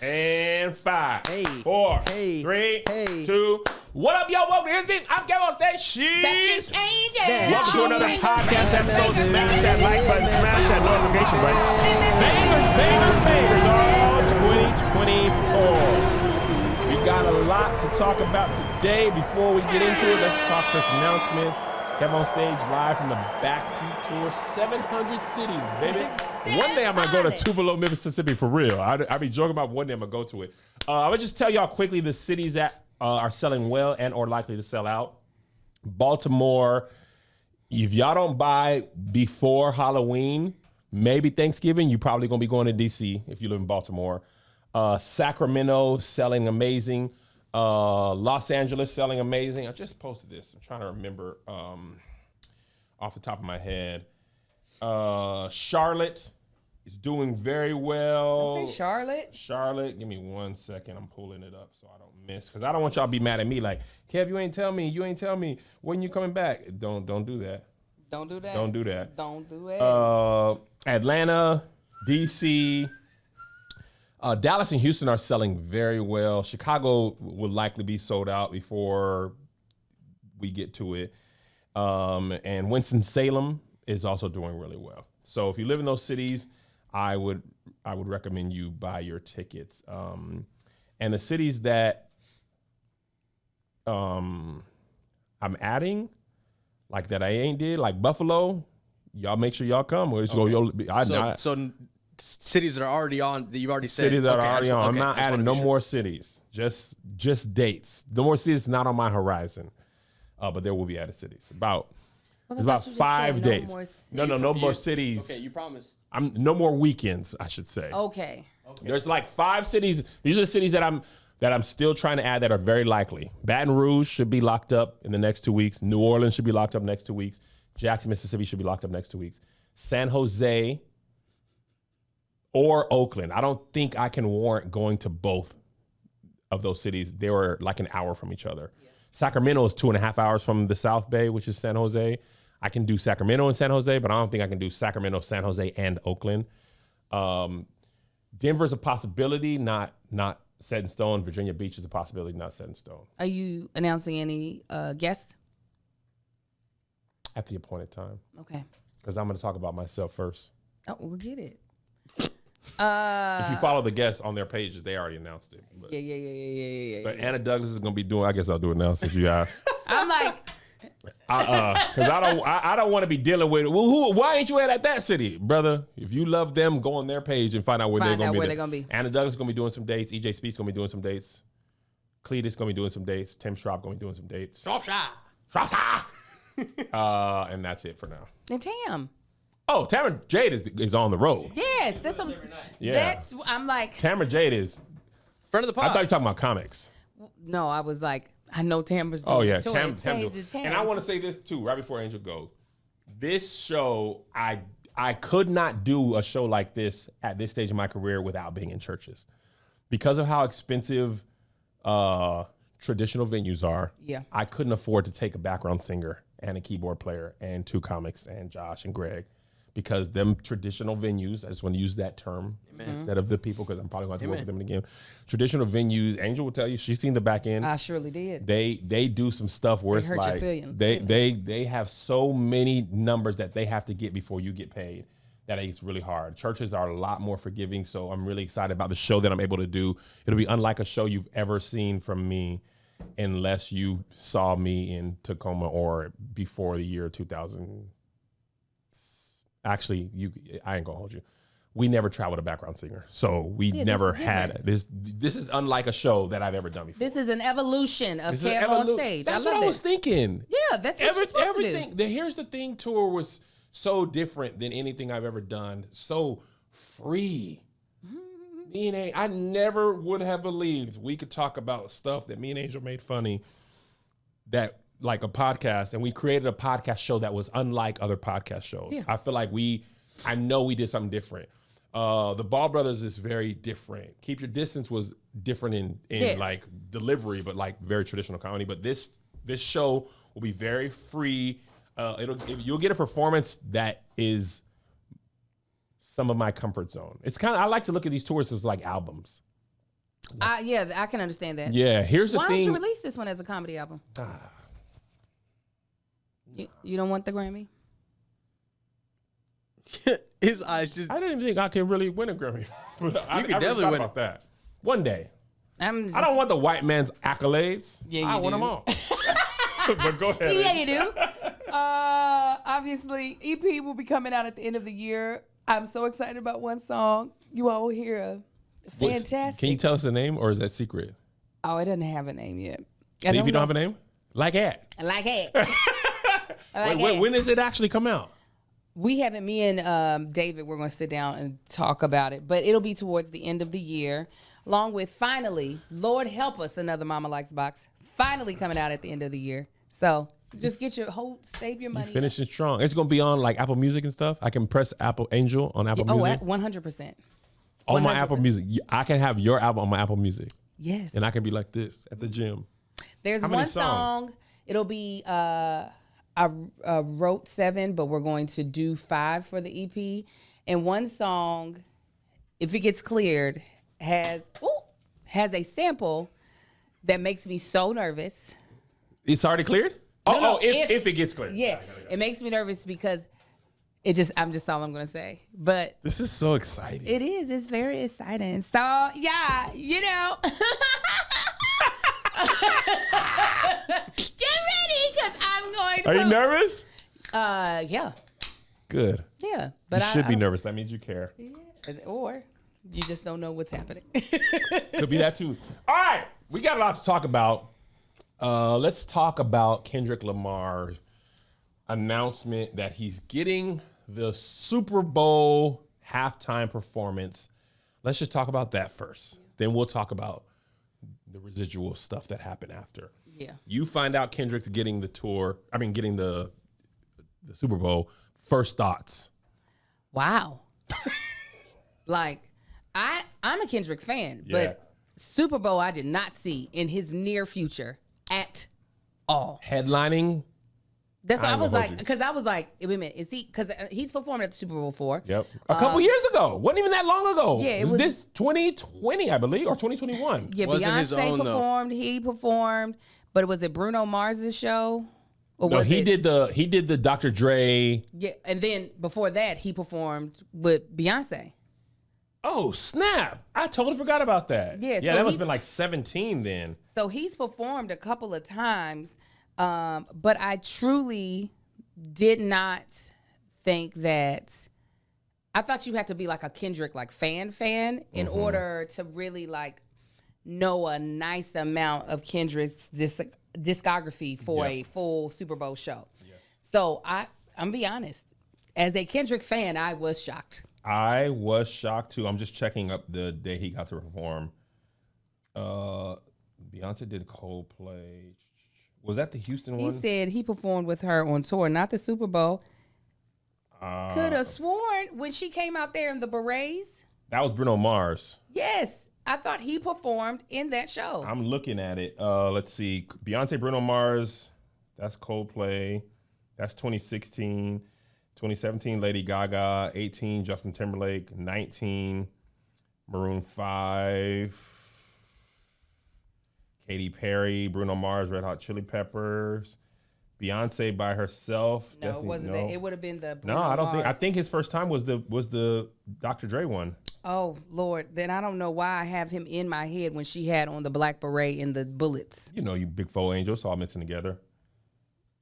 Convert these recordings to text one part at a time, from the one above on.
And 5, Hey. 4, Hey. 3, Hey. 2. What up, y'all? Welcome to Here's Me. I'm Kevin on stage. She's welcome to another podcast episode. Smash that like button, smash that notification button. Bangers, bangers, bangers. All 2024. We got a lot to talk about today. Before we get into it, let's talk first announcements. Kevin on stage live from the Backpeak Tour. 700 cities, baby. One day I'm going to go to Tupelo, Mississippi for real. I be joking about one day I'm going to go to it. I'm going to just tell y'all quickly the cities that are selling well and or likely to sell out. Baltimore, if y'all don't buy before Halloween, maybe Thanksgiving, you're probably going to be going to D.C. if you live in Baltimore. Sacramento, selling amazing. Los Angeles, selling amazing. I just posted this. I'm trying to remember off the top of my head. Charlotte is doing very well. Okay, Charlotte, give me 1 second. I'm pulling it up so I don't miss, because I don't want y'all to be mad at me like, Kev, you ain't tell me when you coming back. Don't do that. Don't do that. Don't do that. Don't do it. Atlanta, DC, Dallas and Houston are selling very well. Chicago will likely be sold out before we get to it. And Winston-Salem is also doing really well. So if you live in those cities, I would recommend you buy your tickets. And the cities that I'm adding, like that I ain't did, like Buffalo, y'all make sure y'all come. Or just go. So cities that are already on, that you've already said. Cities that are already on. I'm not adding no more cities. Just dates. No more cities not on my horizon. But there will be added cities. It's about 5 days. No more cities. Okay, you promised. No more weekends, I should say. Okay. There's like 5 cities. These are the cities that I'm still trying to add that are very likely. Baton Rouge should be locked up in the next 2 weeks. New Orleans should be locked up next 2 weeks. Jackson, Mississippi should be locked up next 2 weeks. San Jose or Oakland. I don't think I can warrant going to both of those cities. They were like an hour from each other. Yeah. Sacramento is 2.5 hours from the South Bay, which is San Jose. I can do Sacramento and San Jose, but I don't think I can do Sacramento, San Jose, and Oakland. Denver's a possibility, not set in stone. Virginia Beach is a possibility, not set in stone. Are you announcing any guests? At the appointed time. Okay. Because I'm going to talk about myself first. Oh, we'll get it. If you follow the guests on their pages, they already announced it. But, Yeah. But Anna Douglas is going to be doing, I guess I'll do it now since you asked. I'm like... Because I don't want to be dealing with, well, why ain't you at that city, brother? If you love them, go on their page and find out where they're going to be. Anna Douglas is going to be doing some dates. EJ Speed's going to be doing some dates. Cletus is going to be doing some dates. Tim Schraub going to be doing some dates. And that's it for now. And Tam. Oh, Tamara Jade is on the road. Yes, that's what I'm like. Tamara Jade is Friend of the pod. I thought you were talking about comics. No, I was like, I know Tamara's doing yeah, Tam. And I want to say this too, right before Angel goes. This show, I could not do a show like this at this stage of my career without being in churches. Because of how expensive traditional venues are, yeah, I couldn't afford to take a background singer and a keyboard player and 2 comics and Josh and Greg. Because them traditional venues, I just want to use that term instead of the people, because I'm probably going to work with them again. Traditional venues, Angel will tell you, she's seen the back end. I surely did. They do some stuff where it's like they have so many numbers that they have to get before you get paid that it's really hard. Churches are a lot more forgiving, so I'm really excited about the show that I'm able to do. It'll be unlike a show you've ever seen from me, unless you saw me in Tacoma or before the year 2000. Actually, I ain't gonna hold you. We never traveled a background singer, so we never had this. This is unlike a show that I've ever done before. This is an evolution of Kev on stage. That's what I was thinking. Yeah, that's what you're supposed to do. The Here's the Thing tour was so different than anything I've ever done. So free. I never would have believed we could talk about stuff that me and Angel made funny. That. Like a podcast, and we created a podcast show that was unlike other podcast shows. Yeah. I feel like I know we did something different. The Ball Brothers is very different. Keep Your Distance was different in like delivery, but like very traditional comedy. But this show will be very free. You'll get a performance that is some of my comfort zone. It's kind of, I like to look at these tours as like albums. Yeah, I can understand that. Yeah, here's the Why thing. don't you release this one as a comedy album? You don't want the Grammy? His eyes just. I didn't even think I could really win a Grammy. You could definitely win about that. One day. I don't want the white man's accolades. Yeah, I want them all. But go ahead. Yeah, you do. Obviously, EP will be coming out at the end of the year. I'm so excited about one song. You all will hear a fantastic. Can you tell us the name, or is that secret? Oh, it doesn't have a name yet. EP don't have a name? Like it. Like it. When does it actually come out? We haven't. Me and David, we're going to sit down and talk about it, but it'll be towards the end of the year, along with finally, Lord help us, another Mama Likes box, finally coming out at the end of the year. So just get save your money. Finishing strong. It's going to be on like Apple Music and stuff. I can press Apple Angel on Apple Music. 100%. On my Apple Music. I can have your album on my Apple Music. Yes. And I can be like this at the gym. There's one song. It'll be, I wrote 7, but we're going to do 5 for the EP. And one song, if it gets cleared, has a sample that makes me so nervous. It's already cleared? No, if it gets cleared. Yeah, it makes me nervous because I'm just all I'm going to say. But this is so exciting. It is. It's very exciting. So, yeah, you know. Get ready because I'm going to. Are you nervous? Yeah. Good. Yeah. But you should be nervous. That means you care. Yeah. Or you just don't know what's happening. Could be that too. All right. We got a lot to talk about. Let's talk about Kendrick Lamar's announcement that he's getting the Super Bowl halftime performance. Let's just talk about that first. Then we'll talk about the residual stuff that happened after. Yeah. You find out Kendrick's getting getting the Super Bowl. First thoughts. Wow. Like, I'm a Kendrick fan, Yeah. but Super Bowl I did not see in his near future at all. Headlining. That's what I was like, because I was like, wait a minute, is he? Because he's performed at the Super Bowl before. Yep. A couple years ago. Wasn't even that long ago. Yeah, it was this 2020, I believe, or 2021. Yeah, Wasn't his Beyonce own, though. performed. He performed, but was it Bruno Mars's show? Or No, was he it, did the Dr. Dre. Yeah, and then before that, he performed with Beyonce. Oh, snap. I totally forgot about that. Yeah, Yeah, so that must have he's- been like 17 then. So he's performed a couple of times, but I truly did not think that. I thought you had to be like a Kendrick fan in order to really like know a nice amount of Kendrick's discography for a full Super Bowl show. Yes. So I'm gonna be honest, as a Kendrick fan, I was shocked. I was shocked too. I'm just checking up the day he got to perform. Beyonce did Coldplay. Was that the Houston He one? said he performed with her on tour, not the Super Bowl. Could have sworn when she came out there in the berets. That was Bruno Mars. Yes, I thought he performed in that show. I'm looking at it. Let's see. Beyonce, Bruno Mars. That's Coldplay. That's 2016. 2017, Lady Gaga. 18, Justin Timberlake. 19, Maroon 5. Katy Perry, Bruno Mars, Red Hot Chili Peppers. Beyonce by herself. No, it wasn't that. It would have been the No, Bruno I don't think. I Mars. think his first time was the Dr. Dre one. Oh Lord, then I don't know why I have him in my head when she had on the black beret and the bullets. You know, you big faux angel, it's all mixing together.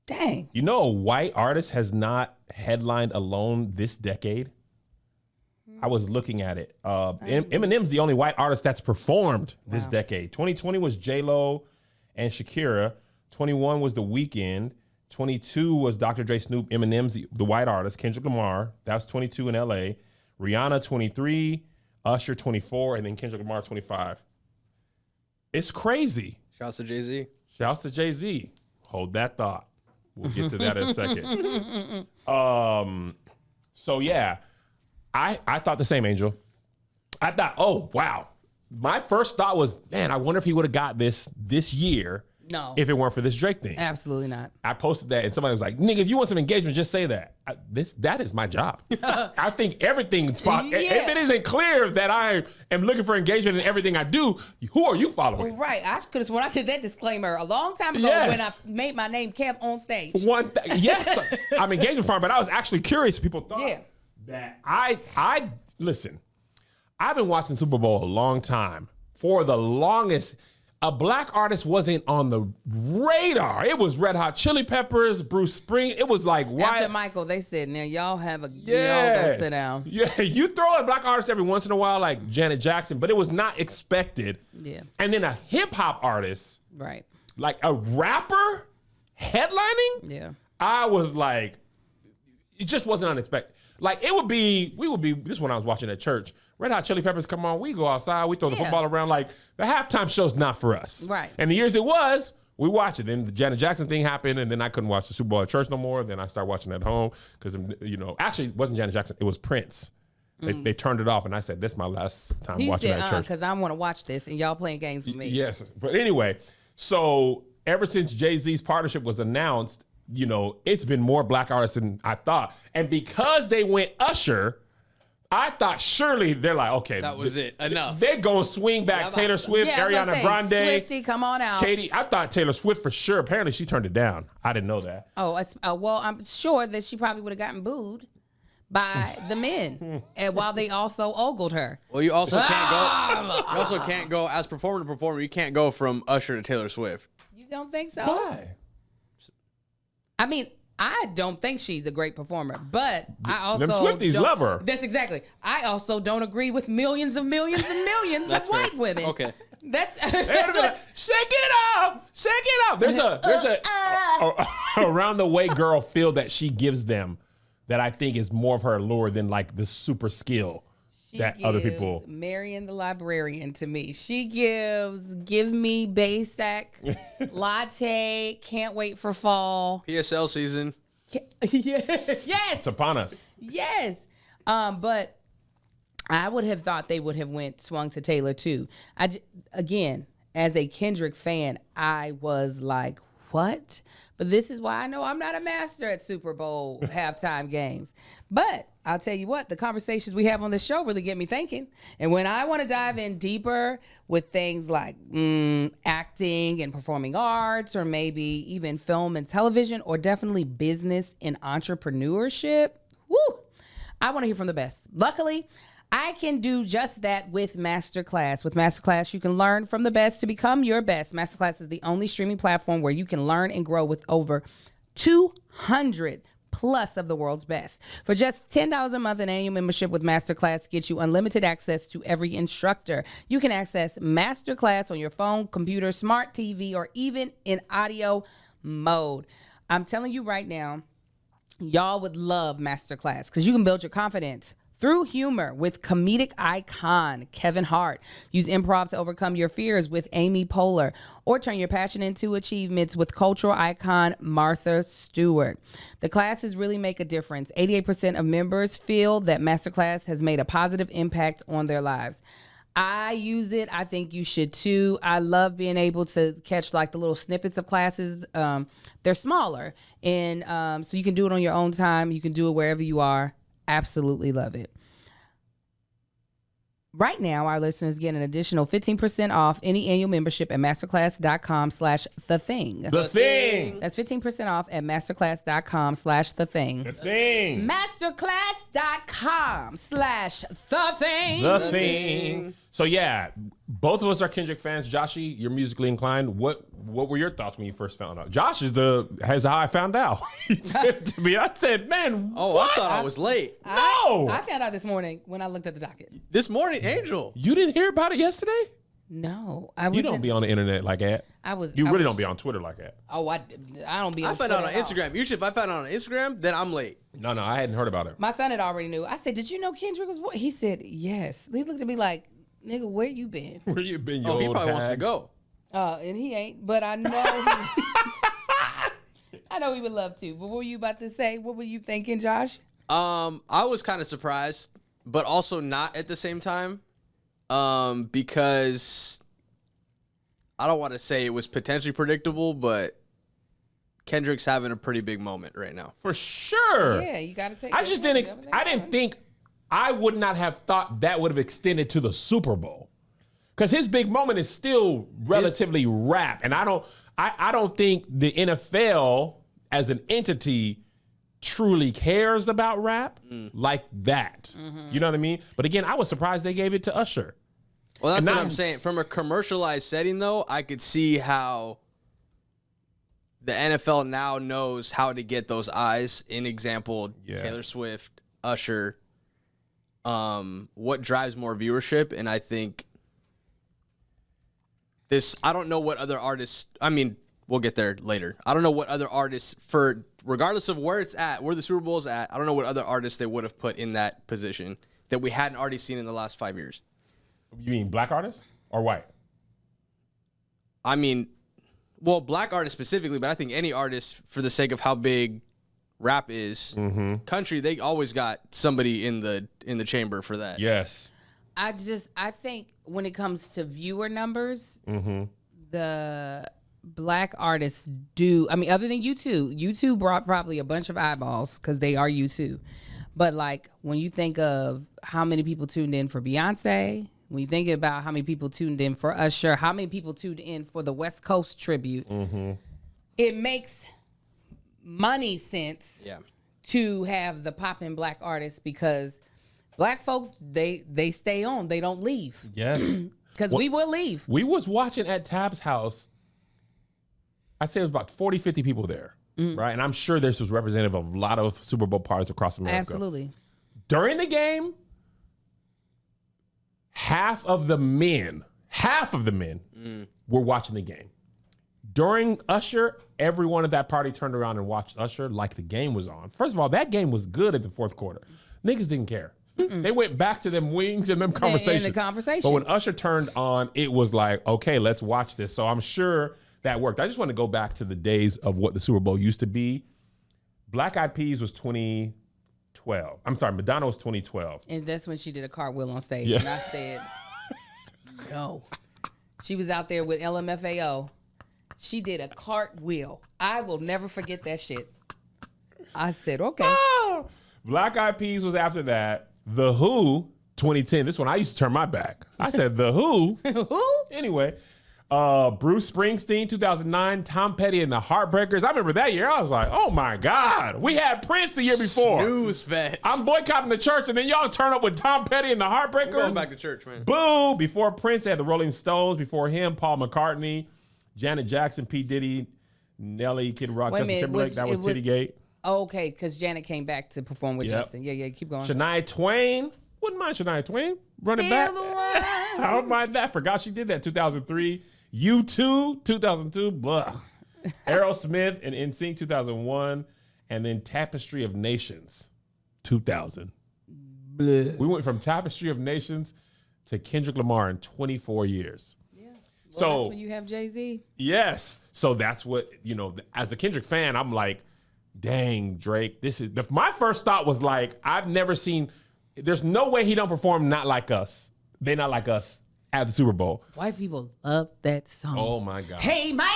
Dang. You know, a white artist has not headlined alone this decade. I was looking at it. Eminem's the only white artist that's performed this decade. 2020 was J-Lo and Shakira. 21 was The Weeknd. 22 was Dr. Dre, Snoop, Eminem's the white artist. Kendrick Lamar, that was 22 in LA. Rihanna 23, Usher 24, and then Kendrick Lamar 25. It's crazy. Shouts to Jay-Z. Shouts to Jay-Z. Hold that thought. We'll get to that in a second. So yeah, I thought the same, Angel. I thought, oh wow. My first thought was, man, I wonder if he would have got this year. No. if it weren't for this Drake thing. Absolutely not. I posted that and somebody was like, nigga, if you want some engagement, just say that. That is my job. I think everything spot. Yeah. If it isn't clear that I am looking for engagement in everything I do, who are you following? Right. I could have sworn I did that disclaimer a long time ago Yes. when I made my name Kev on stage. Yes, I'm engagement farm, but I was actually curious. People thought that I listen. I've been watching Super Bowl a long time. For the longest, a black artist wasn't on the radar. It was Red Hot Chili Peppers, Bruce Springsteen. It was like After Michael, they said, now y'all have a, y'all go sit down. Yeah, you throw a black artist every once in a while like Janet Jackson, but it was not expected. Yeah. And then a hip hop artist, Right. like a rapper headlining, Yeah. I was like, it just wasn't unexpected. Like we would be, this is when I was watching at church. Red Hot Chili Peppers come on, we go outside, we throw the football around. Like the halftime show's not for us. Right. And the years it was, we watch it. Then the Janet Jackson thing happened, and then I couldn't watch the Super Bowl at church no more. Then I started watching at home because, actually it wasn't Janet Jackson, it was Prince. They turned it off, and I said, this is my last time watching that at church. Because I want to watch this, and y'all playing games with me. Yes. But anyway, so ever since Jay-Z's partnership was announced, it's been more black artists than I thought. And because they went Usher, I thought surely they're like, okay. That was it. Enough. They're going to swing back Taylor Swift, Ariana Grande. Swiftie, come on out. Katie. I thought Taylor Swift for sure. Apparently she turned it down. I didn't know that. Oh, well, I'm sure that she probably would have gotten booed by the men, and while they also ogled her. Well, you also can't go. You also can't go as performer to performer. You can't go from Usher to Taylor Swift. You don't think so? Why? I mean, I don't think she's a great performer, but I also Them Swifties don't- love her. That's exactly. I also don't agree with millions of millions of white women. Okay. That's Like, shake it up, shake it up. There's a around the way girl feel that she gives them that I think is more of her allure than like the super skill that other people. Marion the librarian to me. She give me basic latte. Can't wait for fall. PSL season. Yes. It's upon us. Yes. But I would have thought they would have swung to Taylor too. Again, as a Kendrick fan, I was like, what? But this is why I know I'm not a master at Super Bowl halftime games. But I'll tell you what, the conversations we have on this show really get me thinking. And when I want to dive in deeper with things like acting and performing arts, or maybe even film and television, or definitely business and entrepreneurship, I want to hear from the best. Luckily, I can do just that with Masterclass. With Masterclass, you can learn from the best to become your best. Masterclass is the only streaming platform where you can learn and grow with over 200 plus of the world's best. For just $10 a month, an annual membership with Masterclass gets you unlimited access to every instructor. You can access Masterclass on your phone, computer, smart TV, or even in audio mode. I'm telling you right now, y'all would love Masterclass because you can build your confidence through humor with comedic icon Kevin Hart. Use improv to overcome your fears with Amy Poehler, or turn your passion into achievements with cultural icon Martha Stewart. The classes really make a difference. 88% of members feel that Masterclass has made a positive impact on their lives. I use it. I think you should too. I love being able to catch like the little snippets of classes. They're smaller, and so you can do it on your own time. You can do it wherever you are. Absolutely love it. Right now, our listeners get an additional 15% off any annual membership at masterclass.com/thething. The thing. That's 15% off at masterclass.com/thething. The thing. Masterclass.com/thething. The thing. So yeah, both of us are Kendrick fans. Joshy, you're musically inclined. What were your thoughts when you first found out? Josh is how I found out. He said to me, I said, man, Oh, what? I thought I was late. No. I found out this morning when I looked at the docket. This morning, Angel. You didn't hear about it yesterday? No, I was. You don't be on the internet like that. You really don't be on Twitter like that. Oh, I don't be on I found out Twitter on at all. Instagram. Usually, if I found out on Instagram, then I'm late. No, I hadn't heard about it. My son had already knew. I said, "Did you know Kendrick was what?" He said, "Yes." He looked at me like, "Nigga, where you been?" Where you been, you Oh, he old probably wants to hag? go. And he ain't. But I know. I know he would love to. But what were you about to say? What were you thinking, Josh? I was kind of surprised, but also not at the same time, because I don't want to say it was potentially predictable, but Kendrick's having a pretty big moment right now. For sure. Yeah, you got to take. I didn't think, I would not have thought that would have extended to the Super Bowl. Because his big moment is still relatively rap. And I don't think the NFL as an entity truly cares about rap like that. You know what I mean? But again, I was surprised they gave it to Usher. Well, that's what I'm saying. From a commercialized setting, though, I could see how the NFL now knows how to get those eyes. In example, Taylor Swift, Usher, what drives more viewership. And I think I don't know what other artists, I mean, we'll get there later. I don't know what other artists, regardless of where it's at, where the Super Bowl is at, I don't know what other artists they would have put in that position that we hadn't already seen in the last 5 years. You mean black artists or white? I mean, well, black artists specifically, but I think any artist, for the sake of how big rap is, country, they always got somebody in the chamber for that. Yes. I think when it comes to viewer numbers, the black artists do. I mean, other than U2 brought probably a bunch of eyeballs because they are U2. But like when you think of how many people tuned in for Beyonce, when you think about how many people tuned in for Usher, how many people tuned in for the West Coast tribute, it makes money sense to have the poppin' black artists because black folk, they stay on. They don't leave. Yes. Because we will leave. We was watching at Tab's house. I'd say it was about 40, 50 people there, right? And I'm sure this was representative of a lot of Super Bowl parties across America. Absolutely. During the game, half of the men were watching the game. During Usher, everyone at that party turned around and watched Usher like the game was on. First of all, that game was good at the fourth quarter. Niggas didn't care. They went back to them wings and them conversations. In the conversation. But when Usher turned on, it was like, okay, let's watch this. So I'm sure that worked. I just want to go back to the days of what the Super Bowl used to be. Black Eyed Peas was 2012. I'm sorry, Madonna was 2012. And that's when she did a cartwheel on stage. Yeah. And I said, no. She was out there with LMFAO. She did a cartwheel. I will never forget that shit. I said, okay. Oh! Black Eyed Peas was after that. The Who, 2010. This one I used to turn my back. I said, The Who? Who? Anyway, Bruce Springsteen, 2009. Tom Petty and the Heartbreakers. I remember that year. I was like, oh my God. We had Prince the year before. Snooze fest. I'm boycotting the church, and then y'all turn up with Tom Petty and the Heartbreakers. We're going back to church, man. Boo. Before Prince, they had the Rolling Stones. Before him, Paul McCartney, Janet Jackson, P. Diddy, Nelly, Kid Rock, Justin Timberlake. That was Tittygate. Okay, because Janet came back to perform with Justin. Yeah, keep going. Shania Twain. Wouldn't mind Shania Twain running back. I don't mind that. Forgot she did that. 2003. U2, 2002. Blah. Aerosmith and NSYNC, 2001. And then Tapestry of Nations, 2000. Blah. We went from Tapestry of Nations to Kendrick Lamar in 24 years. Yeah. Well, so that's when you have Jay-Z. Yes. So that's what, as a Kendrick fan, I'm like, dang, Drake, my first thought was like, I've never seen, there's no way he don't perform not like us. They not like us at the Super Bowl. White people love that song. Oh my God. Hey, Minor!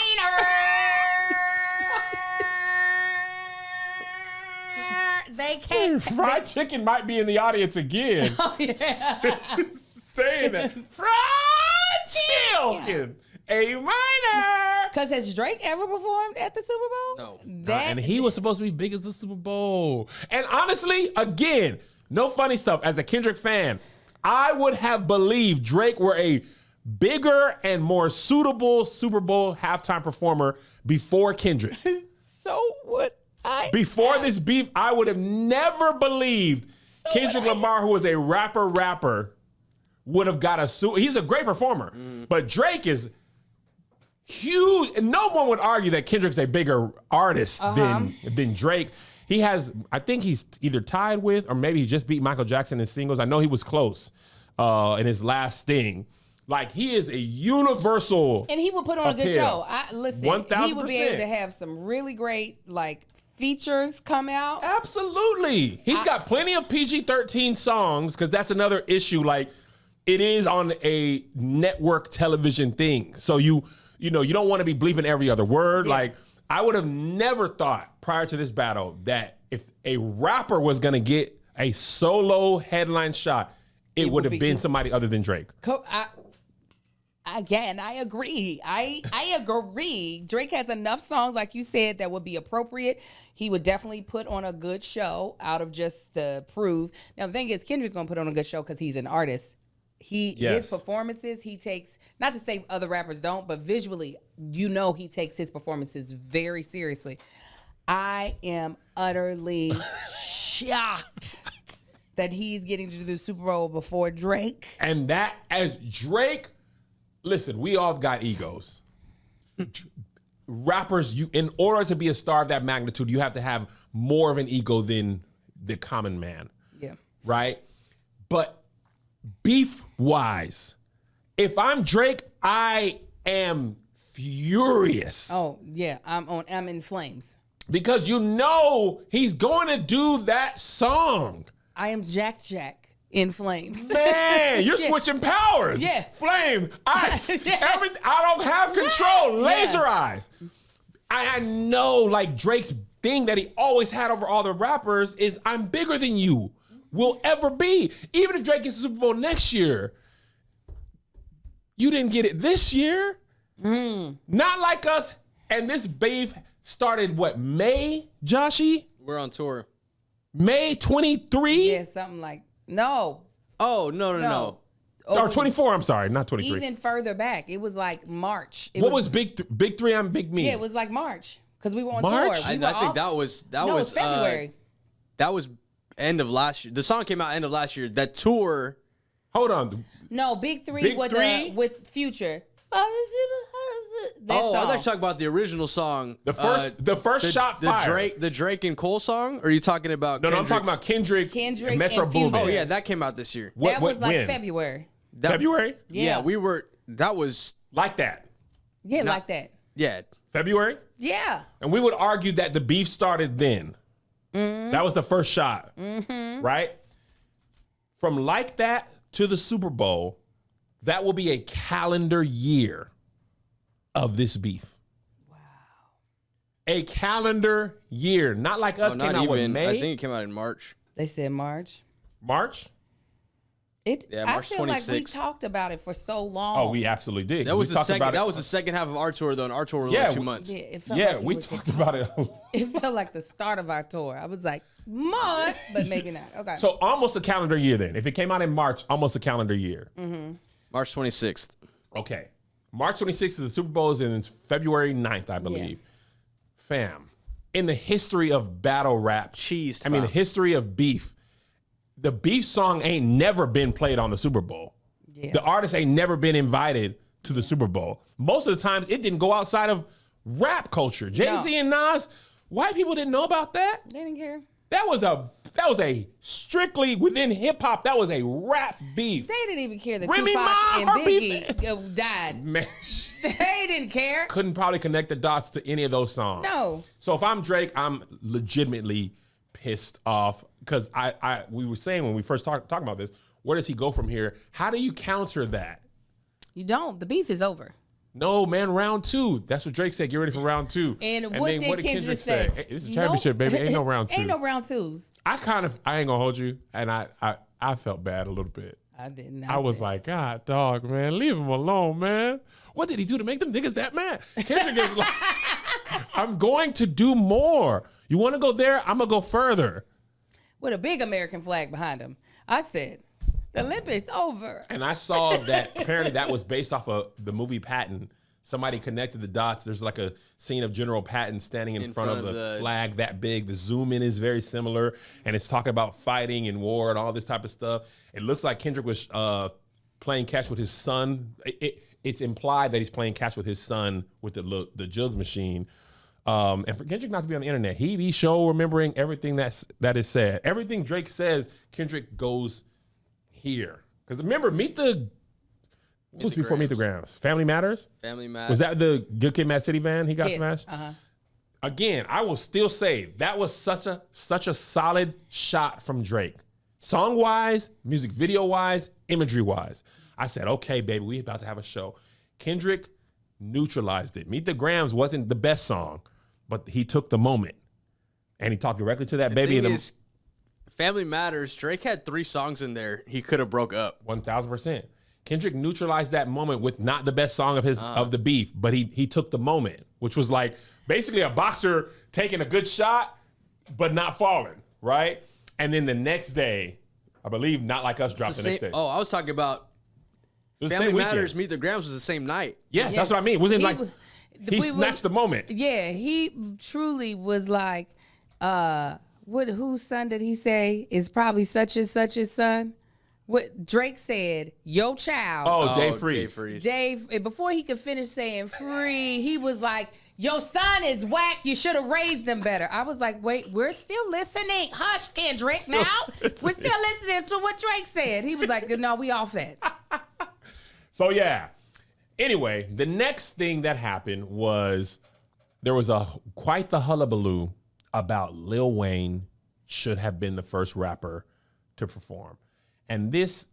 They can't. Fried Chicken might be in the audience again. Oh, yeah. Saying that. Fried Chicken! A minor. Because has Drake ever performed at the Super Bowl? No. And he was supposed to be big as the Super Bowl. And honestly, again, no funny stuff. As a Kendrick fan, I would have believed Drake were a bigger and more suitable Super Bowl halftime performer before Kendrick. So would I. Before this beef, I would have never believed Kendrick Lamar, who was a rapper, would have got a He's a great performer. But Drake is huge, and no one would argue that Kendrick's a bigger artist than Drake. He has, I think he's either tied with, or maybe he just beat Michael Jackson in singles. I know he was close in his last Sting. Like, he is a universal and he would put on a good show. Listen, 1,000%. he would be able to have some really great, features come out. Absolutely. He's got plenty of PG-13 songs, because that's another issue. Like, it is on a network television thing. So you don't want to be bleeping every other word. Like, I would have never thought prior to this battle that if a rapper was going to get a solo headline shot, it would have been somebody other than Drake. Again, I agree. I agree. Drake has enough songs, like you said, that would be appropriate. He would definitely put on a good show out of just to prove. Now, the thing is, Kendrick's going to put on a good show because he's an artist. His performances, he takes, not to say other rappers don't, but visually, he takes his performances very seriously. I am utterly shocked that he's getting to do the Super Bowl before Drake. And that, as Drake, listen, we all got egos. Rappers, in order to be a star of that magnitude, you have to have more of an ego than the common man. Yeah. Right? But beef-wise, if I'm Drake, I am furious. Oh, yeah. I'm in flames. Because he's going to do that song. I am Jack in flames. Man, you're switching powers. Yeah. Flame, ice, everything. I don't have control. Laser eyes. I know, like, Drake's thing that he always had over all the rappers is I'm bigger than you will ever be. Even if Drake gets the Super Bowl next year, you didn't get it this year. Not like us. And this beef started, May, Joshy? We're on tour. May 23? Yeah, something like, no. Oh, no. Or 24, I'm sorry, not 23. Even further back, it was like March. What was Big Three on Big Me? Yeah, it was like March because we were on March? tour. I think that was February. That was end of last year. The song came out end of last year. That tour. Hold on. No, Big Three with Future. I thought you were talking about the original song. The first shot fired. The Drake and Cole song? Or are you talking about No, I'm talking about Kendrick and Metro and Boomin. Future. Oh, yeah, that came out this year. That was like when? February. February? Yeah, that was. Like that. Yeah, like that. Yeah. February? Yeah. And we would argue that the beef started then. That was the first shot. Right? From like that to the Super Bowl, that will be a calendar year of this beef. Wow. A calendar year. Not like us came out in May. I think it came out in March. They said March. March? March I feel 26th. like we talked about it for so long. Oh, we absolutely did. That was the second. That was the second half of our tour, though. And our tour was like 2 months. Yeah, it felt like we talked about it. It felt like the start of our tour. I was like, month, but maybe not. Okay. So almost a calendar year then. If it came out in March, almost a calendar year. March 26th. Okay. March 26th is the Super Bowl is in February 9th, I believe. Fam, in the history of battle rap, the history of beef, the beef song ain't never been played on the Super Bowl. Yeah. The artist ain't never been invited to the Super Bowl. Most of the times, it didn't go outside of rap culture. Jay-Z and Nas, white people didn't know about that. They didn't care. That was a strictly within hip hop. That was a rap beef. They didn't even care that Remy Tupac Ma, and her Biggie died. Man, they didn't care. Couldn't probably connect the dots to any of those songs. No. So if I'm Drake, I'm legitimately pissed off because we were saying when we first talking about this, where does he go from here? How do you counter that? You don't. The beef is over. No, man, round two. That's what Drake said. Get ready for round two. And what did Kendrick say? Hey, it's a championship, baby. Ain't no round two. Ain't no round twos. I ain't gonna hold you, and I felt bad a little bit. I didn't. I was like, God, dog, man, leave him alone, man. What did he do to make them niggas that mad? Kendrick is like, I'm going to do more. You want to go there? I'm gonna go further. With a big American flag behind him. I said, the Olympics over. And I saw that apparently that was based off of the movie Patton. Somebody connected the dots. There's like a scene of General Patton standing in front of the flag that big. The zoom in is very similar. And it's talking about fighting and war and all this type of stuff. It looks like Kendrick was playing catch with his son. It's implied that he's playing catch with his son with the jugs machine. And for Kendrick not to be on the internet, he be remembering everything that is said. Everything Drake says, Kendrick goes here. Because remember, Meet the Grams? Family Matters? Family Matters. Was that the Good Kid, Mad City van he got smashed? Uh-huh. Again, I will still say that was such a solid shot from Drake. Song-wise, music video-wise, imagery-wise. I said, okay, baby, we about to have a show. Kendrick neutralized it. Meet the Grams wasn't the best song, but he took the moment and he talked directly to that baby. Thing is, Family Matters, Drake had 3 songs in there he could have broke up. 1,000%. Kendrick neutralized that moment with not the best song of his of the beef, but he took the moment, which was like basically a boxer taking a good shot, but not falling, right? And then the next day, I believe Not Like Us dropped the next day. Oh, I was talking about Family Matters, Meet the Grams was the same night. Yes, that's what I mean. It wasn't like he snatched the moment. Yeah, he truly was like, whose son did he say is probably such and such his son? What Drake said, yo child. Oh, Dave Freeze. Dave, before he could finish saying free, he was like, your son is whack. You should have raised him better. I was like, wait, we're still listening. Hush, Kendrick, now. We're still listening to what Drake said. He was like, no, we off it. So, yeah. Anyway, the next thing that happened was there was quite the hullabaloo about Lil Wayne should have been the first rapper to perform. And there's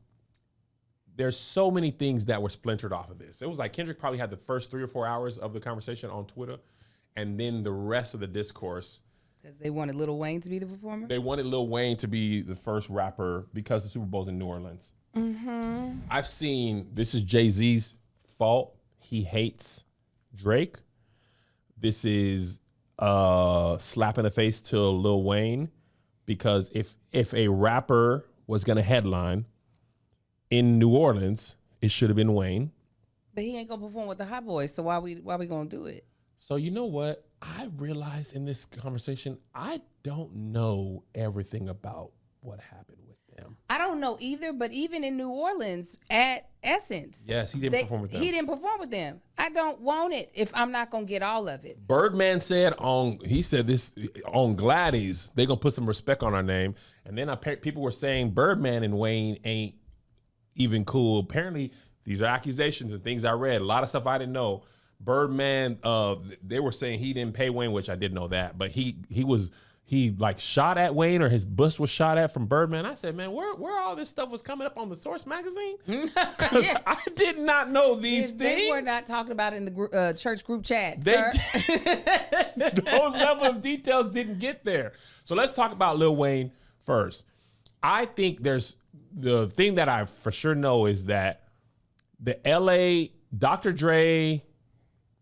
so many things that were splintered off of this. It was like Kendrick probably had the first 3 or 4 hours of the conversation on Twitter, and then the rest of the discourse. Because they wanted Lil Wayne to be the performer? They wanted Lil Wayne to be the first rapper because the Super Bowl's in New Orleans. Mm-hmm. I've seen, this is Jay-Z's fault. He hates Drake. This is a slap in the face to Lil Wayne, because if a rapper was going to headline in New Orleans, it should have been Wayne. But he ain't going to perform with the Hot Boys, so why we going to do it? So you know what? I realized in this conversation, I don't know everything about what happened with them. I don't know either, but even in New Orleans at Essence. Yes, he didn't perform with them. He didn't perform with them. I don't want it if I'm not going to get all of it. Birdman said this on Gladys, they're going to put some respect on our name. And then people were saying Birdman and Wayne ain't even cool. Apparently, these are accusations and things I read. A lot of stuff I didn't know. Birdman, they were saying he didn't pay Wayne, which I didn't know that. But he like shot at Wayne, or his bust was shot at from Birdman. I said, man, where all this stuff was coming up on the Source magazine? Because I did not know these things. They were not talking about it in the church group chat, sir. Those level of details didn't get there. So let's talk about Lil Wayne first. I think the thing that I for sure know is that the LA, Dr. Dre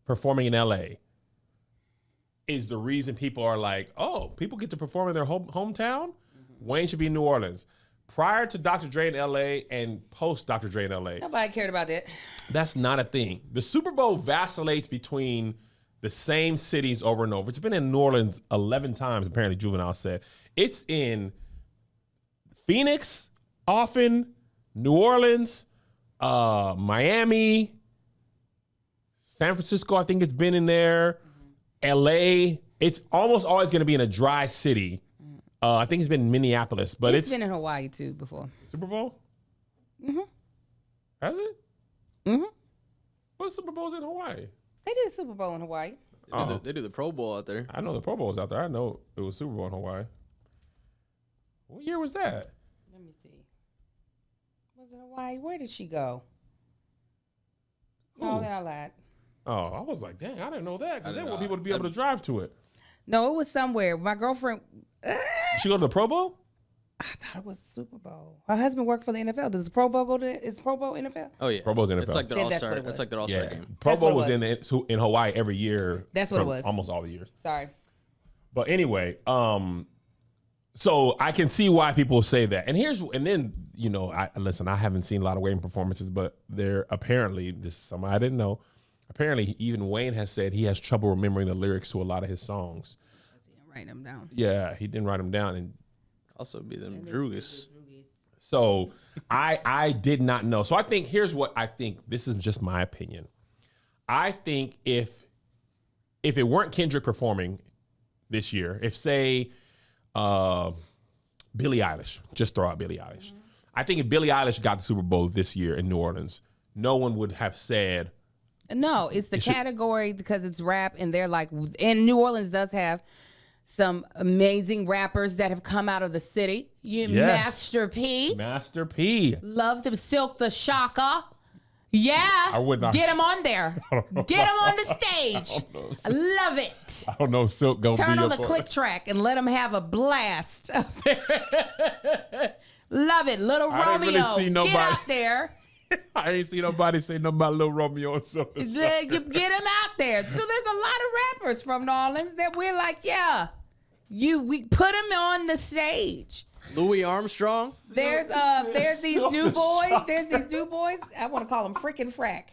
performing in LA is the reason people are like, oh, people get to perform in their hometown? Wayne should be in New Orleans. Prior to Dr. Dre in LA and post Dr. Dre in LA. Nobody cared about that. That's not a thing. The Super Bowl vacillates between the same cities over and over. It's been in New Orleans 11 times, apparently Juvenile said. It's in Phoenix, often, New Orleans, Miami, San Francisco, I think it's been in there. LA, it's almost always going to be in a dry city. I think it's been in Minneapolis, but it's been in Hawaii too before. Super Bowl? Mm-hmm. Has it? Mm-hmm. What Super Bowl's in Hawaii? They did a Super Bowl in Hawaii. They do the Pro Bowl out there. I know the Pro Bowl was out there. I know it was Super Bowl in Hawaii. What year was that? Let me see. Was it Hawaii? Where did she go? Oh, then I lied. Oh, I was like, dang, I didn't know that, because they want people to be able to drive to it. No, it was somewhere. My girlfriend. She go to the Pro Bowl? I thought it was Super Bowl. Her husband worked for the NFL. Does the Pro Bowl go to? Is Pro Bowl NFL? Oh yeah, Pro Bowl's NFL. It's like their all-star. That's It's like their all-star game. Pro Bowl was in Hawaii every year. That's what it was. Almost all the years. Sorry. But anyway, so I can see why people say that. And then, you know, I haven't seen a lot of Wayne performances, but there apparently, this is something I didn't know. Apparently, even Wayne has said he has trouble remembering the lyrics to a lot of his songs. He didn't write them down. Yeah, he didn't write them down. And also be them Drugas. So I did not know. So I think here's what I think. This is just my opinion. I think if it weren't Kendrick performing this year, if say Billie Eilish, just throw out Billie Eilish. Mm-hmm. I think if Billie Eilish got the Super Bowl this year in New Orleans, no one would have said. No, it's the category because it's rap, and they're like, and New Orleans does have some amazing rappers that have come out of the city. Yes. Master P. Master P. Loved him. Silk the Shaka. Yeah. I would not. Get him on there. Get him on the stage. I love it. I don't know if Silk gonna Turn be on up the click track and let them have a blast up there. Love it. Little I didn't really Romeo. see nobody. Get out there. I ain't see nobody say nothing about Lil Romeo and Silk. Get him out there. So there's a lot of rappers from New Orleans that we're like, yeah, we put him on the stage. Louis Armstrong. There's these new boys. There's these new boys. I want to call them frickin' frack.